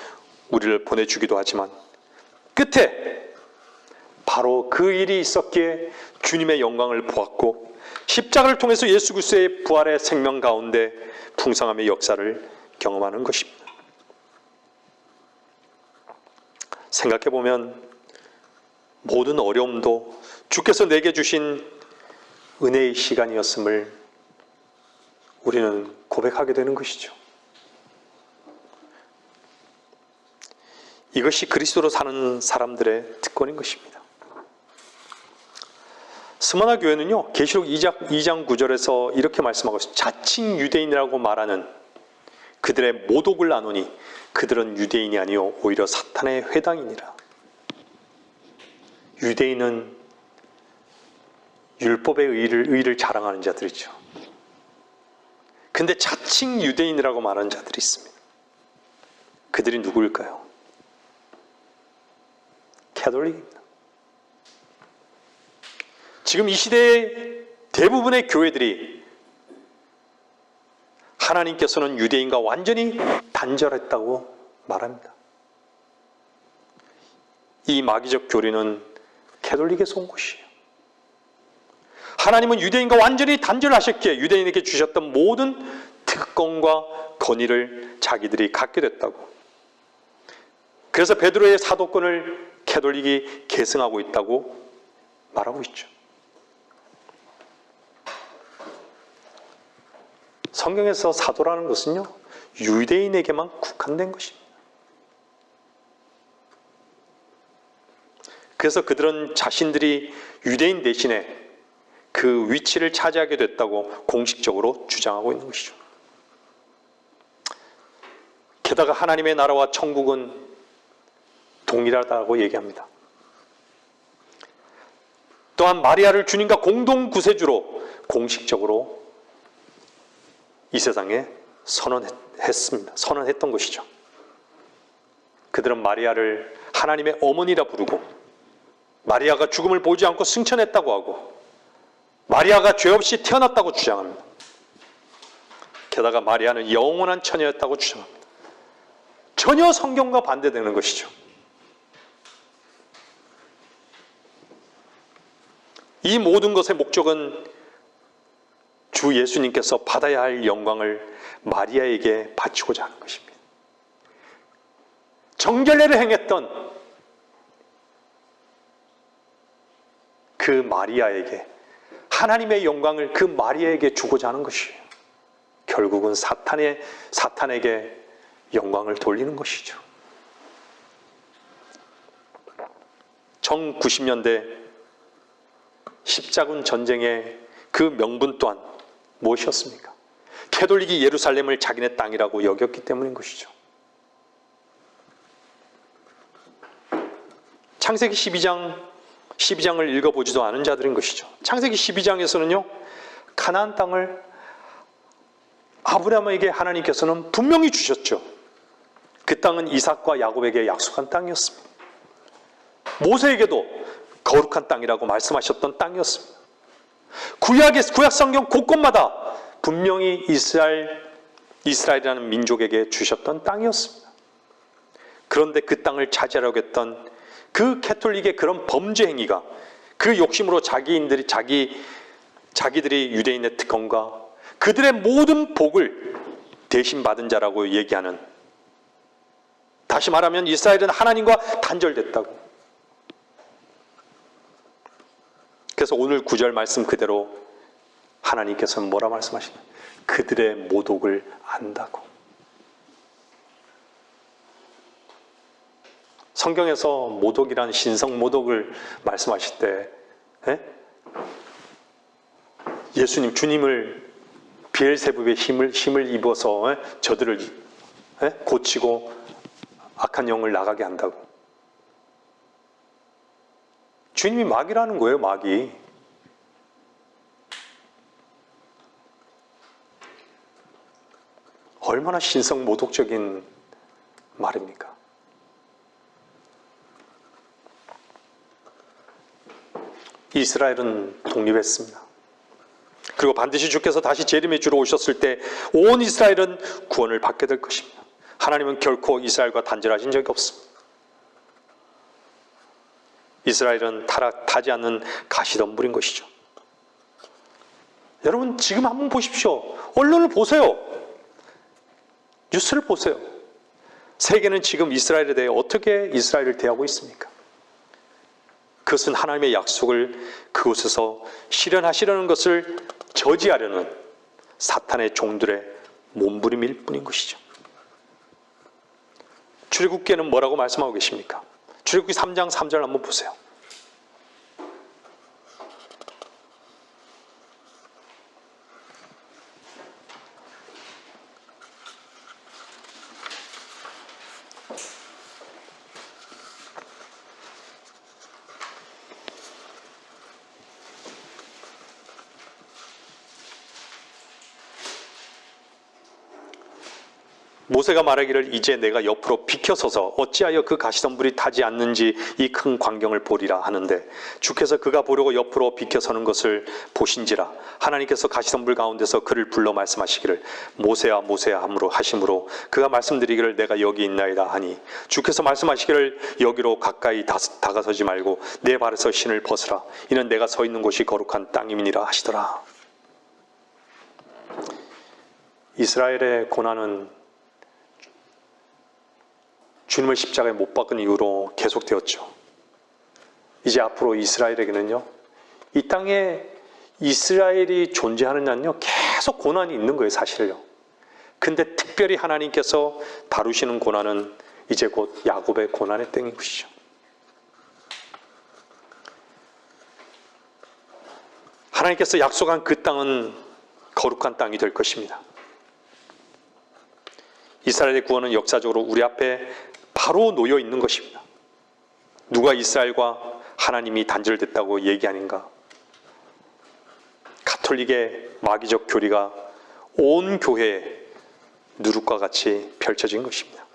우리를 보내주기도 하지만 끝에 바로 그 일이 있었기에 주님의 영광을 보았고 십자가를 통해서 예수 그리스도의 부활의 생명 가운데 풍성함의 역사를 경험하는 것입니다. 생각해보면 모든 어려움도 주께서 내게 주신 은혜의 시간이었음을 우리는 고백하게 되는 것이죠. 이것이 그리스도로 사는 사람들의 특권인 것입니다. 스마나 교회는요, 계시록 2장 9절에서 이렇게 말씀하고 있습니다. 자칭 유대인이라고 말하는 그들의 모독을 나누니 그들은 유대인이 아니요 오히려 사탄의 회당이니라. 유대인은 율법의 의를 자랑하는 자들이죠. 근데 자칭 유대인이라고 말하는 자들이 있습니다. 그들이 누구일까요? 캐톨릭입니다. 지금 이 시대의 대부분의 교회들이 하나님께서는 유대인과 완전히 단절했다고 말합니다. 이 마귀적 교리는 캐톨릭에서 온 것이에요. 하나님은 유대인과 완전히 단절하셨기에 유대인에게 주셨던 모든 특권과 권위를 자기들이 갖게 됐다고. 그래서 베드로의 사도권을 캐톨릭이 계승하고 있다고 말하고 있죠. 성경에서 사도라는 것은요, 유대인에게만 국한된 것입니다. 그래서 그들은 자신들이 유대인 대신에 그 위치를 차지하게 됐다고 공식적으로 주장하고 있는 것이죠. 게다가 하나님의 나라와 천국은 동일하다고 얘기합니다. 또한 마리아를 주님과 공동 구세주로 공식적으로 이 세상에 선언했던 것이죠. 그들은 마리아를 하나님의 어머니라 부르고 마리아가 죽음을 보지 않고 승천했다고 하고 마리아가 죄 없이 태어났다고 주장합니다. 게다가 마리아는 영원한 처녀였다고 주장합니다. 전혀 성경과 반대되는 것이죠. 이 모든 것의 목적은 주 예수님께서 받아야 할 영광을 마리아에게 바치고자 하는 것입니다. 정결례를 행했던 그 마리아에게 하나님의 영광을 그 마리아에게 주고자 하는 것이에요. 결국은 사탄에게 영광을 돌리는 것이죠. 1990년대 십자군 전쟁의 그 명분 또한 무엇이었습니까? 캐톨릭이 예루살렘을 자기네 땅이라고 여겼기 때문인 것이죠. 창세기 12장을 읽어보지도 않은 자들인 것이죠. 창세기 12장에서는요, 가나안 땅을 아브라함에게 하나님께서는 분명히 주셨죠. 그 땅은 이삭과 야곱에게 약속한 땅이었습니다. 모세에게도 거룩한 땅이라고 말씀하셨던 땅이었습니다. 구약 성경 곳곳마다 분명히 이스라엘이라는 민족에게 주셨던 땅이었습니다. 그런데 그 땅을 차지하려고 했던 그 캐톨릭의 그런 범죄 행위가 그 욕심으로 자기들이 유대인의 특권과 그들의 모든 복을 대신 받은 자라고 얘기하는, 다시 말하면 이스라엘은 하나님과 단절됐다고. 그래서 오늘 9절 말씀 그대로 하나님께서는 뭐라 말씀하시나요? 그들의 모독을 안다고. 성경에서 모독이란 신성 모독을 말씀하실 때 예수님, 주님을 비엘세붑의 힘을 입어서 저들을 고치고 악한 영을 나가게 한다고. 주님이 마귀라는 거예요, 마귀. 얼마나 신성 모독적인 말입니까? 이스라엘은 독립했습니다. 그리고 반드시 주께서 다시 재림의 주로 오셨을 때 온 이스라엘은 구원을 받게 될 것입니다. 하나님은 결코 이스라엘과 단절하신 적이 없습니다. 이스라엘은 타지 않는 가시덤불인 것이죠. 여러분 지금 한번 보십시오. 언론을 보세요. 뉴스를 보세요. 세계는 지금 이스라엘에 대해 어떻게 이스라엘을 대하고 있습니까? 그것은 하나님의 약속을 그곳에서 실현하시려는 것을 저지하려는 사탄의 종들의 몸부림일 뿐인 것이죠. 출애굽기에는 뭐라고 말씀하고 계십니까? 출애굽기 3장 3절 한번 보세요. 모세가 말하기를 이제 내가 옆으로 비켜서서 어찌하여 그 가시덤불이 타지 않는지 이 큰 광경을 보리라 하는데 주께서 그가 보려고 옆으로 비켜서는 것을 보신지라 하나님께서 가시덤불 가운데서 그를 불러 말씀하시기를 모세야 모세야 하심으로 그가 말씀드리기를 내가 여기 있나이다 하니 주께서 말씀하시기를 여기로 가까이 다가서지 말고 내 발에서 신을 벗으라 이는 내가 서 있는 곳이 거룩한 땅임이니라 하시더라. 이스라엘의 고난은 주님을 십자가에 못 박은 이후로 계속되었죠. 이제 앞으로 이스라엘에게는요, 이 땅에 이스라엘이 존재하는 한요 계속 고난이 있는 거예요, 사실요. 근데 특별히 하나님께서 다루시는 고난은 이제 곧 야곱의 고난의 땡인 것이죠. 하나님께서 약속한 그 땅은 거룩한 땅이 될 것입니다. 이스라엘의 구원은 역사적으로 우리 앞에 바로 놓여 있는 것입니다. 누가 이스라엘과 하나님이 단절됐다고 얘기하는가? 가톨릭의 마귀적 교리가 온 교회에 누룩과 같이 펼쳐진 것입니다.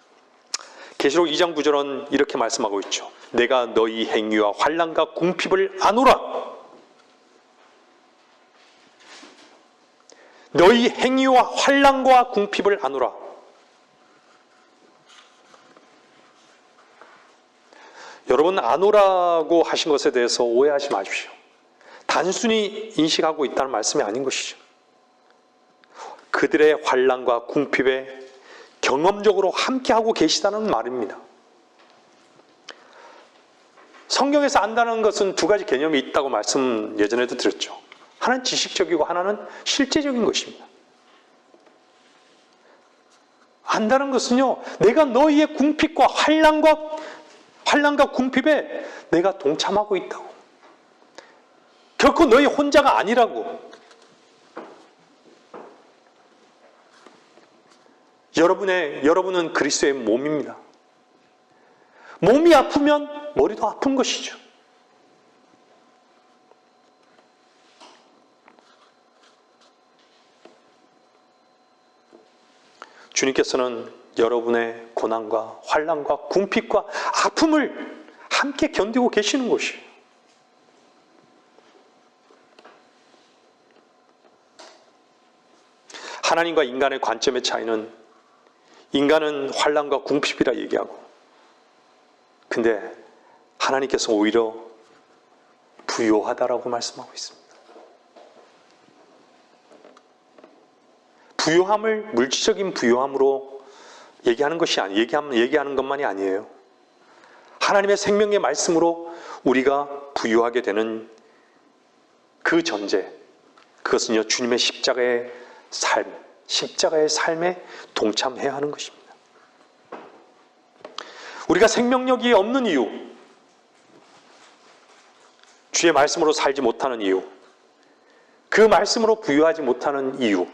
계시록 2장 9절은 이렇게 말씀하고 있죠. 내가 너희 행위와 환난과 궁핍을 아노라. 너희 행위와 환난과 궁핍을 아노라. 여러분 아노라고 하신 것에 대해서 오해하지 마십시오. 단순히 인식하고 있다는 말씀이 아닌 것이죠. 그들의 환난과 궁핍에 경험적으로 함께하고 계시다는 말입니다. 성경에서 안다는 것은 두 가지 개념이 있다고 말씀 예전에도 드렸죠. 하나는 지식적이고 하나는 실제적인 것입니다. 안다는 것은요, 내가 너희의 궁핍과 환난과 궁핍에 내가 동참하고 있다고. 결코 너희 혼자가 아니라고. 여러분은 그리스도의 몸입니다. 몸이 아프면 머리도 아픈 것이죠. 주님께서는 여러분의 고난과 환난과 궁핍과 아픔을 함께 견디고 계시는 것이에요. 하나님과 인간의 관점의 차이는 인간은 환난과 궁핍이라 얘기하고 근데 하나님께서 오히려 부요하다라고 말씀하고 있습니다. 부요함을 물질적인 부요함으로 얘기하는 것이 얘기하는 것만이 아니에요. 하나님의 생명의 말씀으로 우리가 부유하게 되는 그 전제, 그것은요 주님의 십자가의 삶에 동참해야 하는 것입니다. 우리가 생명력이 없는 이유, 주의 말씀으로 살지 못하는 이유, 그 말씀으로 부유하지 못하는 이유,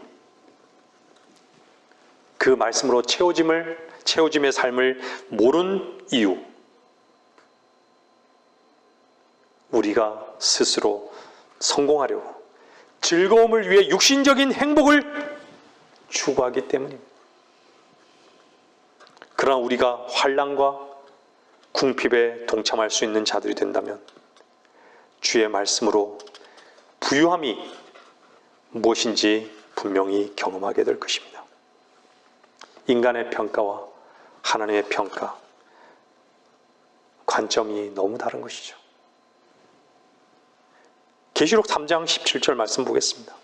그 말씀으로 채워짐의 삶을 모르는 이유, 우리가 스스로 성공하려고 즐거움을 위해 육신적인 행복을 추구하기 때문입니다. 그러나 우리가 환난과 궁핍에 동참할 수 있는 자들이 된다면 주의 말씀으로 부유함이 무엇인지 분명히 경험하게 될 것입니다. 인간의 평가와 하나님의 평가, 관점이 너무 다른 것이죠. 계시록 3장 17절 말씀 보겠습니다.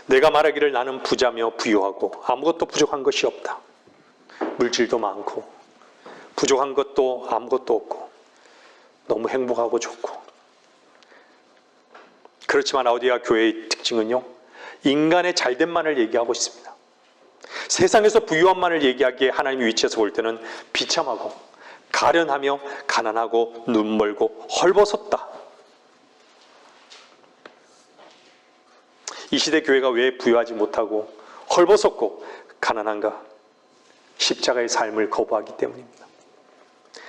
내가 말하기를 나는 부자며 부유하고 아무것도 부족한 것이 없다. 물질도 많고 부족한 것도 아무것도 없고 너무 행복하고 좋고. 그렇지만 라오디게아 교회의 특징은요, 인간의 잘됨만을 얘기하고 있습니다. 세상에서 부유함만을 얘기하기에 하나님의 위치에서 볼 때는 비참하고 가련하며 가난하고 눈멀고 헐벗었다. 이 시대 교회가 왜 부유하지 못하고 헐벗었고 가난한가? 십자가의 삶을 거부하기 때문입니다.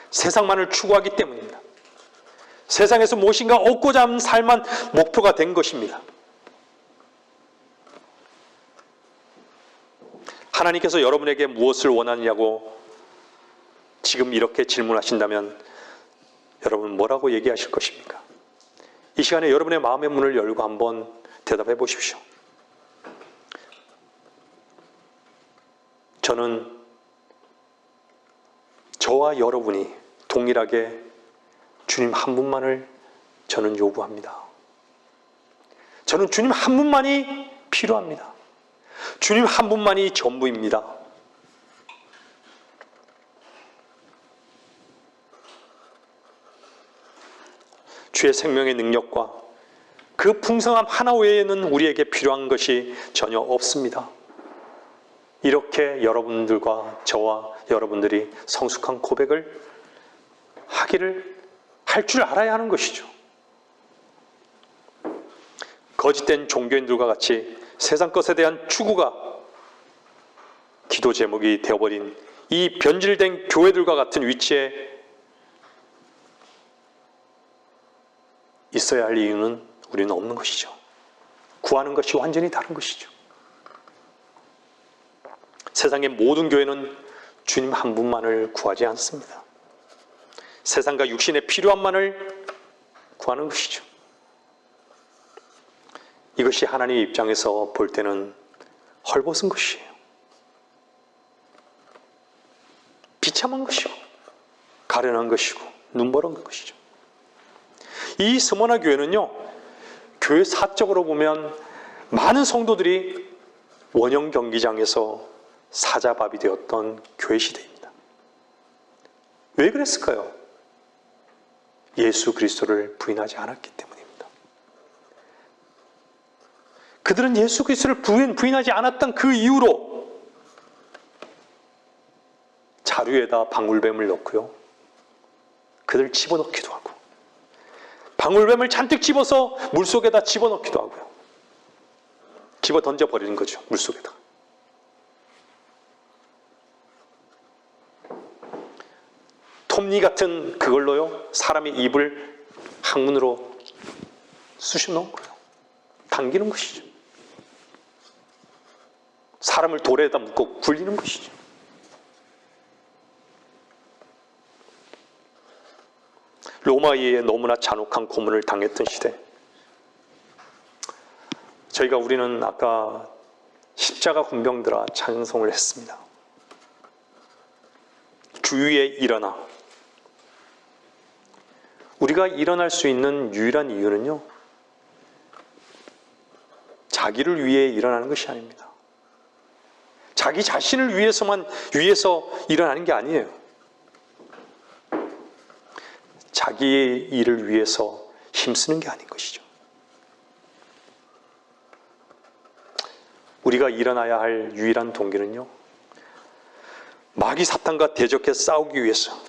세상만을 추구하기 때문입니다. 세상에서 무엇인가 얻고자 하는 삶만 목표가 된 것입니다. 하나님께서 여러분에게 무엇을 원하느냐고 지금 이렇게 질문하신다면 여러분 뭐라고 얘기하실 것입니까? 이 시간에 여러분의 마음의 문을 열고 한번 대답해 보십시오. 저는 저와 여러분이 동일하게 주님 한 분만을 저는 요구합니다. 저는 주님 한 분만이 필요합니다. 주님 한 분만이 전부입니다. 주의 생명의 능력과 그 풍성함 하나 외에는 우리에게 필요한 것이 전혀 없습니다. 이렇게 여러분들과 저와 여러분들이 성숙한 고백을 할 줄 알아야 하는 것이죠. 거짓된 종교인들과 같이 세상 것에 대한 추구가 기도 제목이 되어버린 이 변질된 교회들과 같은 위치에 있어야 할 이유는 우리는 없는 것이죠. 구하는 것이 완전히 다른 것이죠. 세상의 모든 교회는 주님 한 분만을 구하지 않습니다. 세상과 육신의 필요함만을 구하는 것이죠. 이것이 하나님의 입장에서 볼 때는 헐벗은 것이에요. 비참한 것이고 가련한 것이고 눈멀은 것이죠. 이 스모나 교회는요, 교회 사적으로 보면 많은 성도들이 원형 경기장에서 사자밥이 되었던 교회 시대입니다. 왜 그랬을까요? 예수 그리스도를 부인하지 않았기 때문입니다. 그들은 예수 그리스도를 부인하지 않았던 그 이유로 자루에다 방울뱀을 넣고요, 그들 집어넣기도 하고, 방울뱀을 잔뜩 집어서 물속에다 집어넣기도 하고요, 집어 던져버리는 거죠, 물속에다. 톱니 같은 그걸로요, 사람의 입을 항문으로 쑤셔 넣은 거예요. 당기는 것이죠. 사람을 돌에다 묶고 굴리는 것이죠. 로마에 의해 너무나 잔혹한 고문을 당했던 시대, 우리는 아까 십자가 군병들아 찬송을 했습니다. 주위에 일어나. 우리가 일어날 수 있는 유일한 이유는요, 자기를 위해 일어나는 것이 아닙니다. 자기 자신을 위해서 일어나는 게 아니에요. 자기의 일을 위해서 힘쓰는 게 아닌 것이죠. 우리가 일어나야 할 유일한 동기는요, 마귀 사탄과 대적해 싸우기 위해서,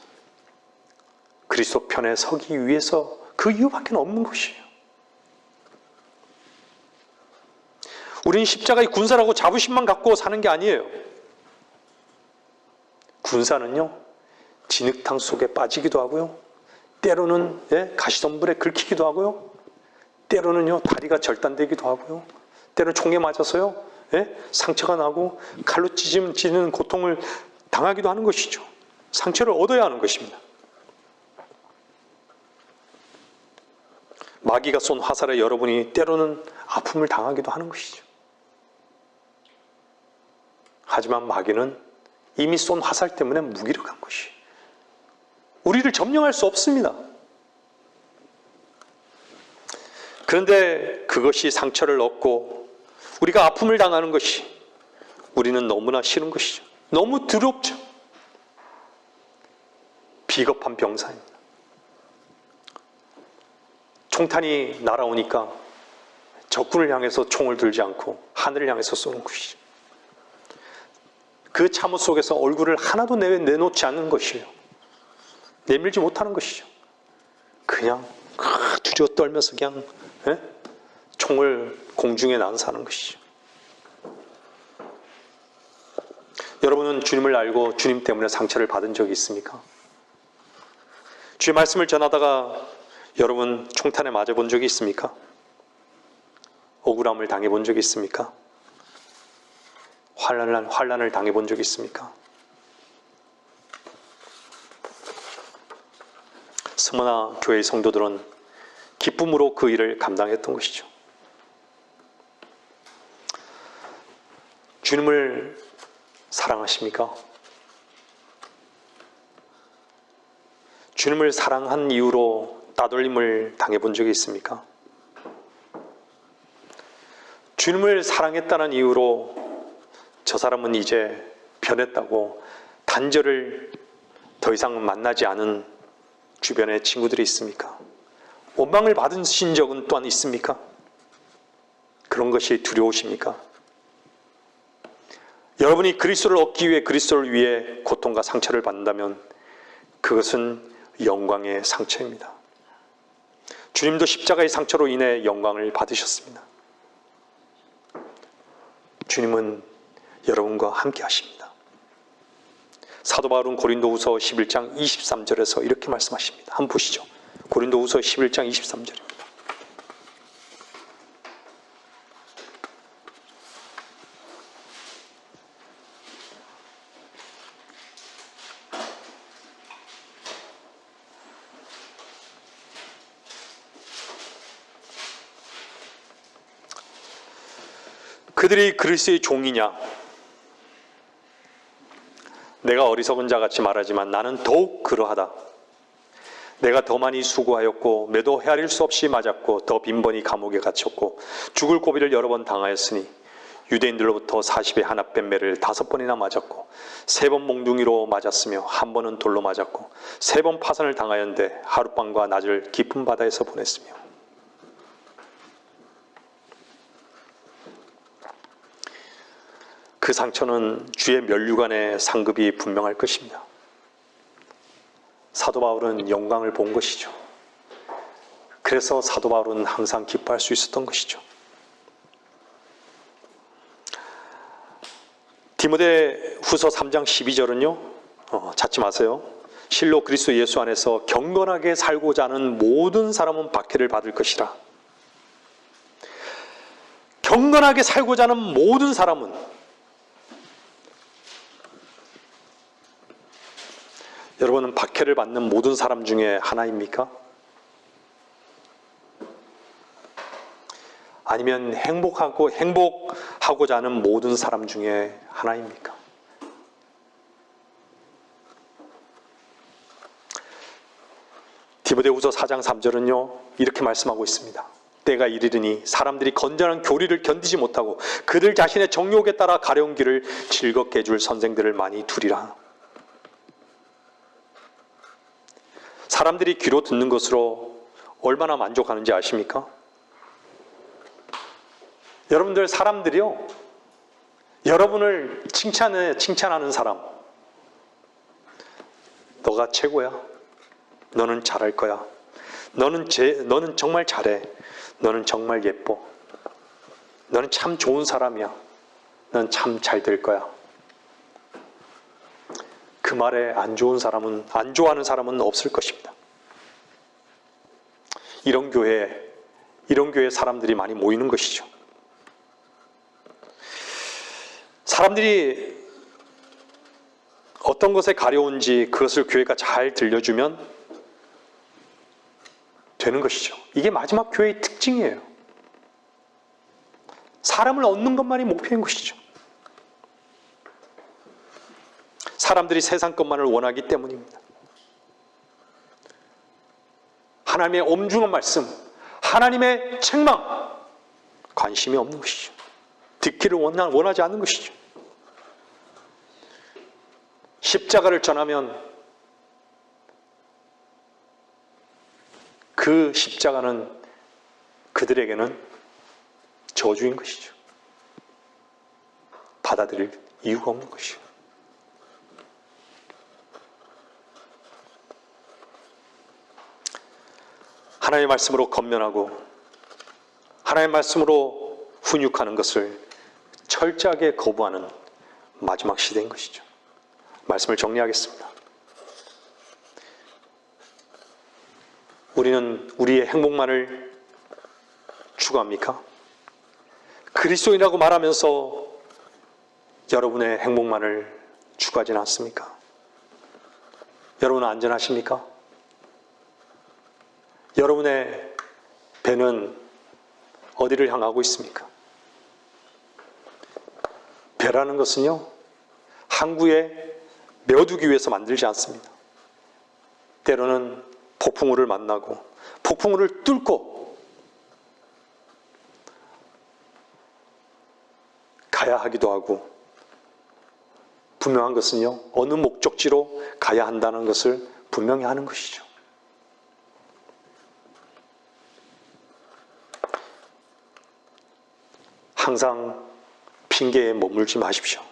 그리스도 편에 서기 위해서, 그 이유밖에 없는 것이에요. 우리는 십자가의 군사라고 자부심만 갖고 사는 게 아니에요. 군사는요, 진흙탕 속에 빠지기도 하고요, 때로는 가시덤불에 긁히기도 하고요, 때로는요 다리가 절단되기도 하고요, 때로는 총에 맞아서요 상처가 나고 칼로 찌는 고통을 당하기도 하는 것이죠. 상처를 얻어야 하는 것입니다. 마귀가 쏜 화살에 여러분이 때로는 아픔을 당하기도 하는 것이죠. 하지만 마귀는 이미 쏜 화살 때문에 무기력한 것이, 우리를 점령할 수 없습니다. 그런데 그것이 상처를 얻고 우리가 아픔을 당하는 것이 우리는 너무나 싫은 것이죠. 너무 두렵죠. 비겁한 병사입니다. 총탄이 날아오니까 적군을 향해서 총을 들지 않고 하늘을 향해서 쏘는 것이죠. 그 참호 속에서 얼굴을 하나도 내놓지 않는 것이에요. 내밀지 못하는 것이죠. 그냥 두려워 떨면서 그냥 총을 공중에 난사하는 것이죠. 여러분은 주님을 알고 주님 때문에 상처를 받은 적이 있습니까? 주의 말씀을 전하다가 여러분 총탄에 맞아본 적이 있습니까? 억울함을 당해본 적이 있습니까? 환난을 당해본 적이 있습니까? 스무나 교회의 성도들은 기쁨으로 그 일을 감당했던 것이죠. 주님을 사랑하십니까? 주님을 사랑한 이유로 따돌림을 당해본 적이 있습니까? 주님을 사랑했다는 이유로 저 사람은 이제 변했다고 단절을 더 이상 만나지 않은 주변의 친구들이 있습니까? 원망을 받으신 적은 또한 있습니까? 그런 것이 두려우십니까? 여러분이 그리스도를 얻기 위해 그리스도를 위해 고통과 상처를 받는다면 그것은 영광의 상처입니다. 주님도 십자가의 상처로 인해 영광을 받으셨습니다. 주님은 여러분과 함께 하십니다. 사도 바울은 고린도후서 11장 23절에서 이렇게 말씀하십니다. 한번 보시죠. 고린도후서 11장 23절입니다. 그들이 그리스도의 종이냐? 내가 어리석은 자같이 말하지만 나는 더욱 그러하다. 내가 더 많이 수고하였고 매도 헤아릴 수 없이 맞았고 더 빈번히 감옥에 갇혔고 죽을 고비를 여러 번 당하였으니 유대인들로부터 40의 하나 뺀 매를 5번이나 맞았고 3번 몽둥이로 맞았으며 1번은 돌로 맞았고 3번 파산을 당하였는데 하룻밤과 낮을 깊은 바다에서 보냈으며 그 상처는 주의 면류관의 상급이 분명할 것입니다. 사도 바울은 영광을 본 것이죠. 그래서 사도 바울은 항상 기뻐할 수 있었던 것이죠. 디모데 후서 3장 12절은요. 찾지 마세요. 실로 그리스도 예수 안에서 경건하게 살고자 하는 모든 사람은 박해를 받을 것이라. 경건하게 살고자 하는 모든 사람은 여러분은 박해를 받는 모든 사람 중에 하나입니까? 아니면 행복하고자 하는 모든 사람 중에 하나입니까? 디모데후서 4장 3절은요 이렇게 말씀하고 있습니다. 때가 이르리니 사람들이 건전한 교리를 견디지 못하고 그들 자신의 정욕에 따라 가려운 길을 즐겁게 해줄 선생들을 많이 두리라. 사람들이 귀로 듣는 것으로 얼마나 만족하는지 아십니까? 여러분들 사람들이요. 여러분을 칭찬하는 사람. 너가 최고야. 너는 잘할 거야. 너는 정말 잘해. 너는 정말 예뻐. 너는 참 좋은 사람이야. 넌 참 잘 될 거야. 그 말에 안 좋아하는 사람은 없을 것입니다. 이런 교회에 사람들이 많이 모이는 것이죠. 사람들이 어떤 것에 가려운지 그것을 교회가 잘 들려주면 되는 것이죠. 이게 마지막 교회의 특징이에요. 사람을 얻는 것만이 목표인 것이죠. 사람들이 세상 것만을 원하기 때문입니다. 하나님의 엄중한 말씀, 하나님의 책망, 관심이 없는 것이죠. 듣기를 원하지 않는 것이죠. 십자가를 전하면 그 십자가는 그들에게는 저주인 것이죠. 받아들일 이유가 없는 것이죠. 하나님의 말씀으로 건면하고 하나님의 말씀으로 훈육하는 것을 철저하게 거부하는 마지막 시대인 것이죠. 말씀을 정리하겠습니다. 우리는 우리의 행복만을 추구합니까? 그리스도인이라고 말하면서 여러분의 행복만을 추구하지는 않습니까? 여러분은 안전하십니까? 여러분의 배는 어디를 향하고 있습니까? 배라는 것은요, 항구에 메어두기 위해서 만들지 않습니다. 때로는 폭풍우를 만나고 폭풍우를 뚫고 가야 하기도 하고, 분명한 것은요, 어느 목적지로 가야 한다는 것을 분명히 하는 것이죠. 항상 핑계에 머물지 마십시오.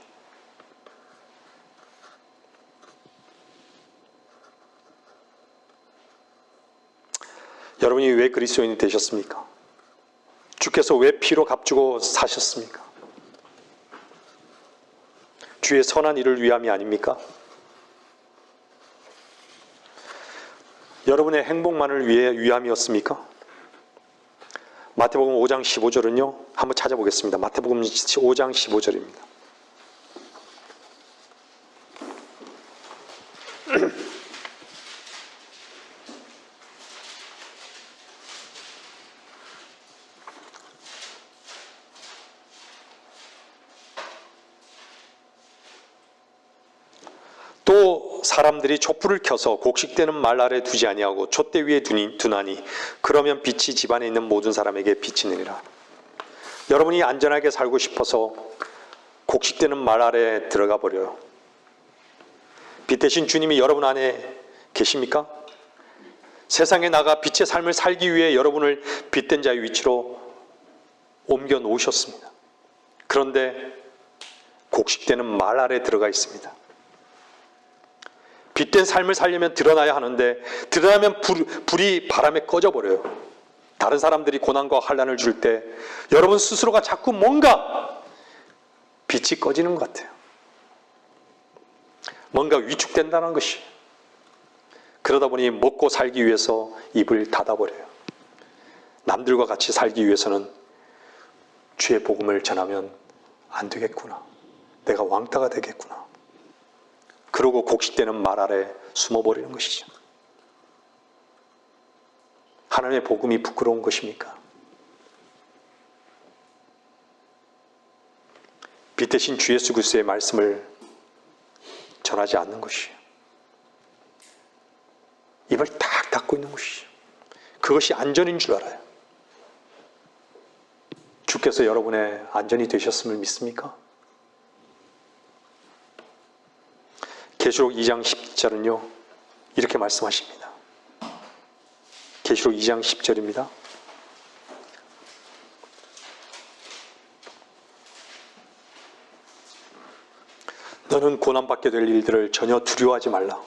여러분이 왜 그리스도인이 되셨습니까? 주께서 왜 피로 값주고 사셨습니까? 주의 선한 일을 위함이 아닙니까? 여러분의 행복만을 위함이었습니까? 마태복음 5장 15절은요, 한번 찾아보겠습니다. 마태복음 5장 15절입니다. 또 사람들이 촛불을 켜서 곡식되는 말 아래 두지 아니하고 촛대 위에 두나니 그러면 빛이 집안에 있는 모든 사람에게 비치느니라. 여러분이 안전하게 살고 싶어서 곡식되는 말 아래 들어가 버려요. 빛 대신 주님이 여러분 안에 계십니까? 세상에 나가 빛의 삶을 살기 위해 여러분을 빛된 자의 위치로 옮겨 놓으셨습니다. 그런데 곡식되는 말 아래 들어가 있습니다. 빛된 삶을 살려면 드러나야 하는데, 드러나면 불이 바람에 꺼져버려요. 다른 사람들이 고난과 환난을 줄 때 여러분 스스로가 자꾸 뭔가 빛이 꺼지는 것 같아요. 뭔가 위축된다는 것이. 그러다 보니 먹고 살기 위해서 입을 닫아버려요. 남들과 같이 살기 위해서는 주의 복음을 전하면 안 되겠구나. 내가 왕따가 되겠구나. 그러고 곡식되는 말 아래 숨어버리는 것이죠. 하나님의 복음이 부끄러운 것입니까? 빛 대신 주 예수 그리스도의 말씀을 전하지 않는 것이에요. 입을 딱 닫고 있는 것이죠. 그것이 안전인 줄 알아요. 주께서 여러분의 안전이 되셨음을 믿습니까? 계시록 2장 10절은요, 이렇게 말씀하십니다. 계시록 2장 10절입니다. 너는 고난받게 될 일들을 전혀 두려워하지 말라.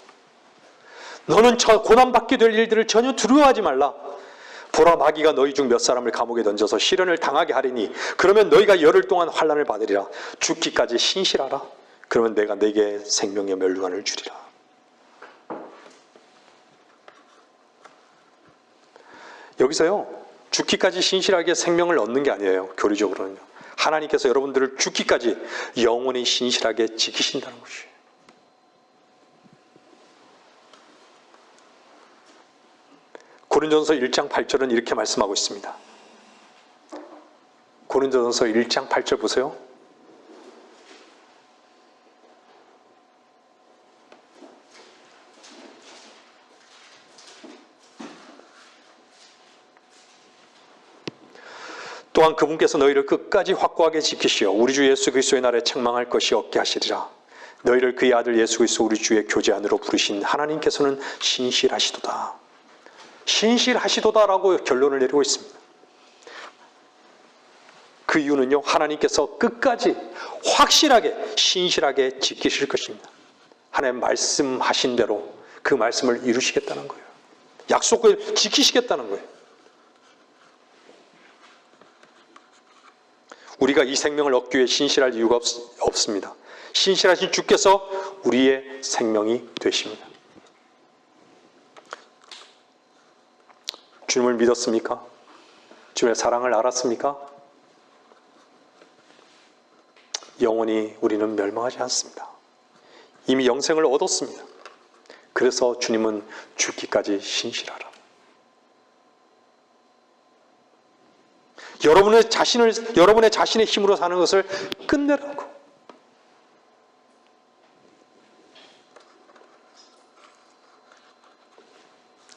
너는 고난받게 될 일들을 전혀 두려워하지 말라. 보라, 마귀가 너희 중 몇 사람을 감옥에 던져서 시련을 당하게 하리니 그러면 너희가 열흘 동안 환난을 받으리라. 죽기까지 신실하라. 그러면 내가 네게 생명의 멸류관을 주리라. 여기서요, 죽기까지 신실하게 생명을 얻는 게 아니에요. 교리적으로는요. 하나님께서 여러분들을 죽기까지 영원히 신실하게 지키신다는 것이에요. 고린도전서 1장 8절은 이렇게 말씀하고 있습니다. 고린도전서 1장 8절 보세요. 또한 그분께서 너희를 끝까지 확고하게 지키시어 우리 주 예수 그리스도의 날에 책망할 것이 없게 하시리라. 너희를 그의 아들 예수 그리스도 우리 주의 교제 안으로 부르신 하나님께서는 신실하시도다. 신실하시도다라고 결론을 내리고 있습니다. 그 이유는요, 하나님께서 끝까지 확실하게 신실하게 지키실 것입니다. 하나님 말씀하신 대로 그 말씀을 이루시겠다는 거예요. 약속을 지키시겠다는 거예요. 우리가 이 생명을 얻기 위해 신실할 이유가 없습니다. 신실하신 주께서 우리의 생명이 되십니다. 주님을 믿었습니까? 주님의 사랑을 알았습니까? 영원히 우리는 멸망하지 않습니다. 이미 영생을 얻었습니다. 그래서 주님은 죽기까지 신실하라. 여러분의 자신의 힘으로 사는 것을 끝내라고.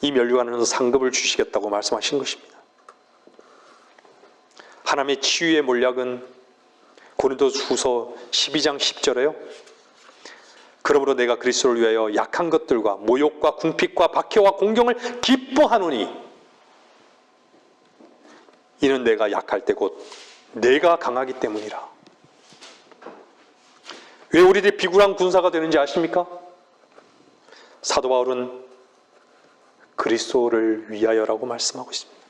이 면류관에서 상급을 주시겠다고 말씀하신 것입니다. 하나님의 치유의 몰약은 고린도후서 12장 10절에요. 그러므로 내가 그리스도를 위하여 약한 것들과 모욕과 궁핍과 박해와 공경을 기뻐하노니 이는 내가 약할 때 곧 내가 강하기 때문이라. 왜 우리들이 비굴한 군사가 되는지 아십니까? 사도 바울은 그리스도를 위하여라고 말씀하고 있습니다.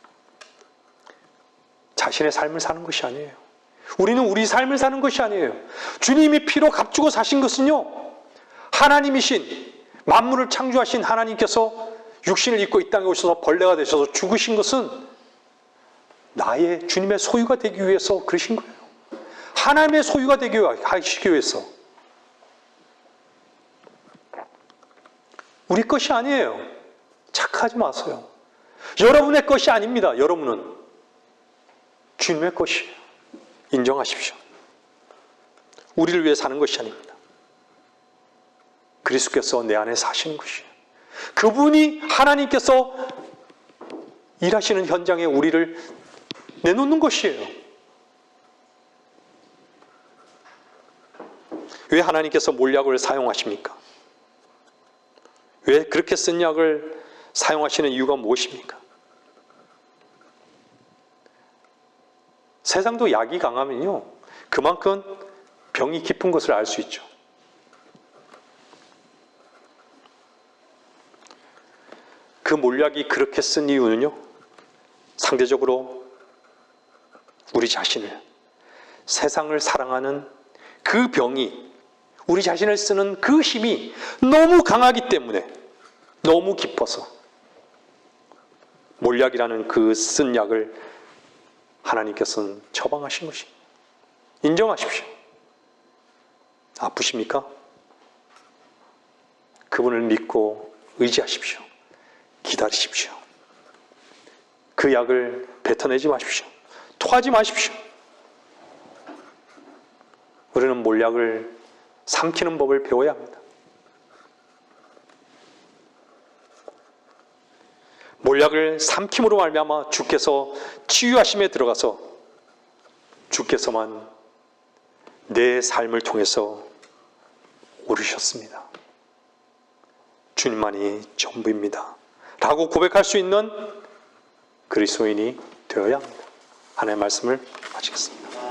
자신의 삶을 사는 것이 아니에요. 우리는 우리 삶을 사는 것이 아니에요. 주님이 피로 값주고 사신 것은요, 하나님이신 만물을 창조하신 하나님께서 육신을 입고 이 땅에 오셔서 벌레가 되셔서 죽으신 것은 나의 주님의 소유가 되기 위해서 그러신 거예요. 하나님의 소유가 되기 위해서. 우리 것이 아니에요. 착각하지 마세요. 여러분의 것이 아닙니다. 여러분은 주님의 것이에요. 인정하십시오. 우리를 위해 사는 것이 아닙니다. 그리스도께서 내 안에 사시는 것이에요. 그분이 하나님께서 일하시는 현장에 우리를 내놓는 것이에요. 왜 하나님께서 몰약을 사용하십니까? 왜 그렇게 쓴 약을 사용하시는 이유가 무엇입니까? 세상도 약이 강하면요, 그만큼 병이 깊은 것을 알 수 있죠. 그 몰약이 그렇게 쓴 이유는요, 상대적으로 우리 자신을, 세상을 사랑하는 그 병이, 우리 자신을 쓰는 그 힘이 너무 강하기 때문에, 너무 깊어서 몰약이라는 그 쓴 약을 하나님께서는 처방하신 것입니다. 인정하십시오. 아프십니까? 그분을 믿고 의지하십시오. 기다리십시오. 그 약을 뱉어내지 마십시오. 토하지 마십시오. 우리는 몰약을 삼키는 법을 배워야 합니다. 몰약을 삼킴으로 말미암아 주께서 치유하심에 들어가서 주께서만 내 삶을 통해서 오르셨습니다. 주님만이 전부입니다. 라고 고백할 수 있는 그리스도인이 되어야 합니다. 하나님의 말씀을 마치겠습니다.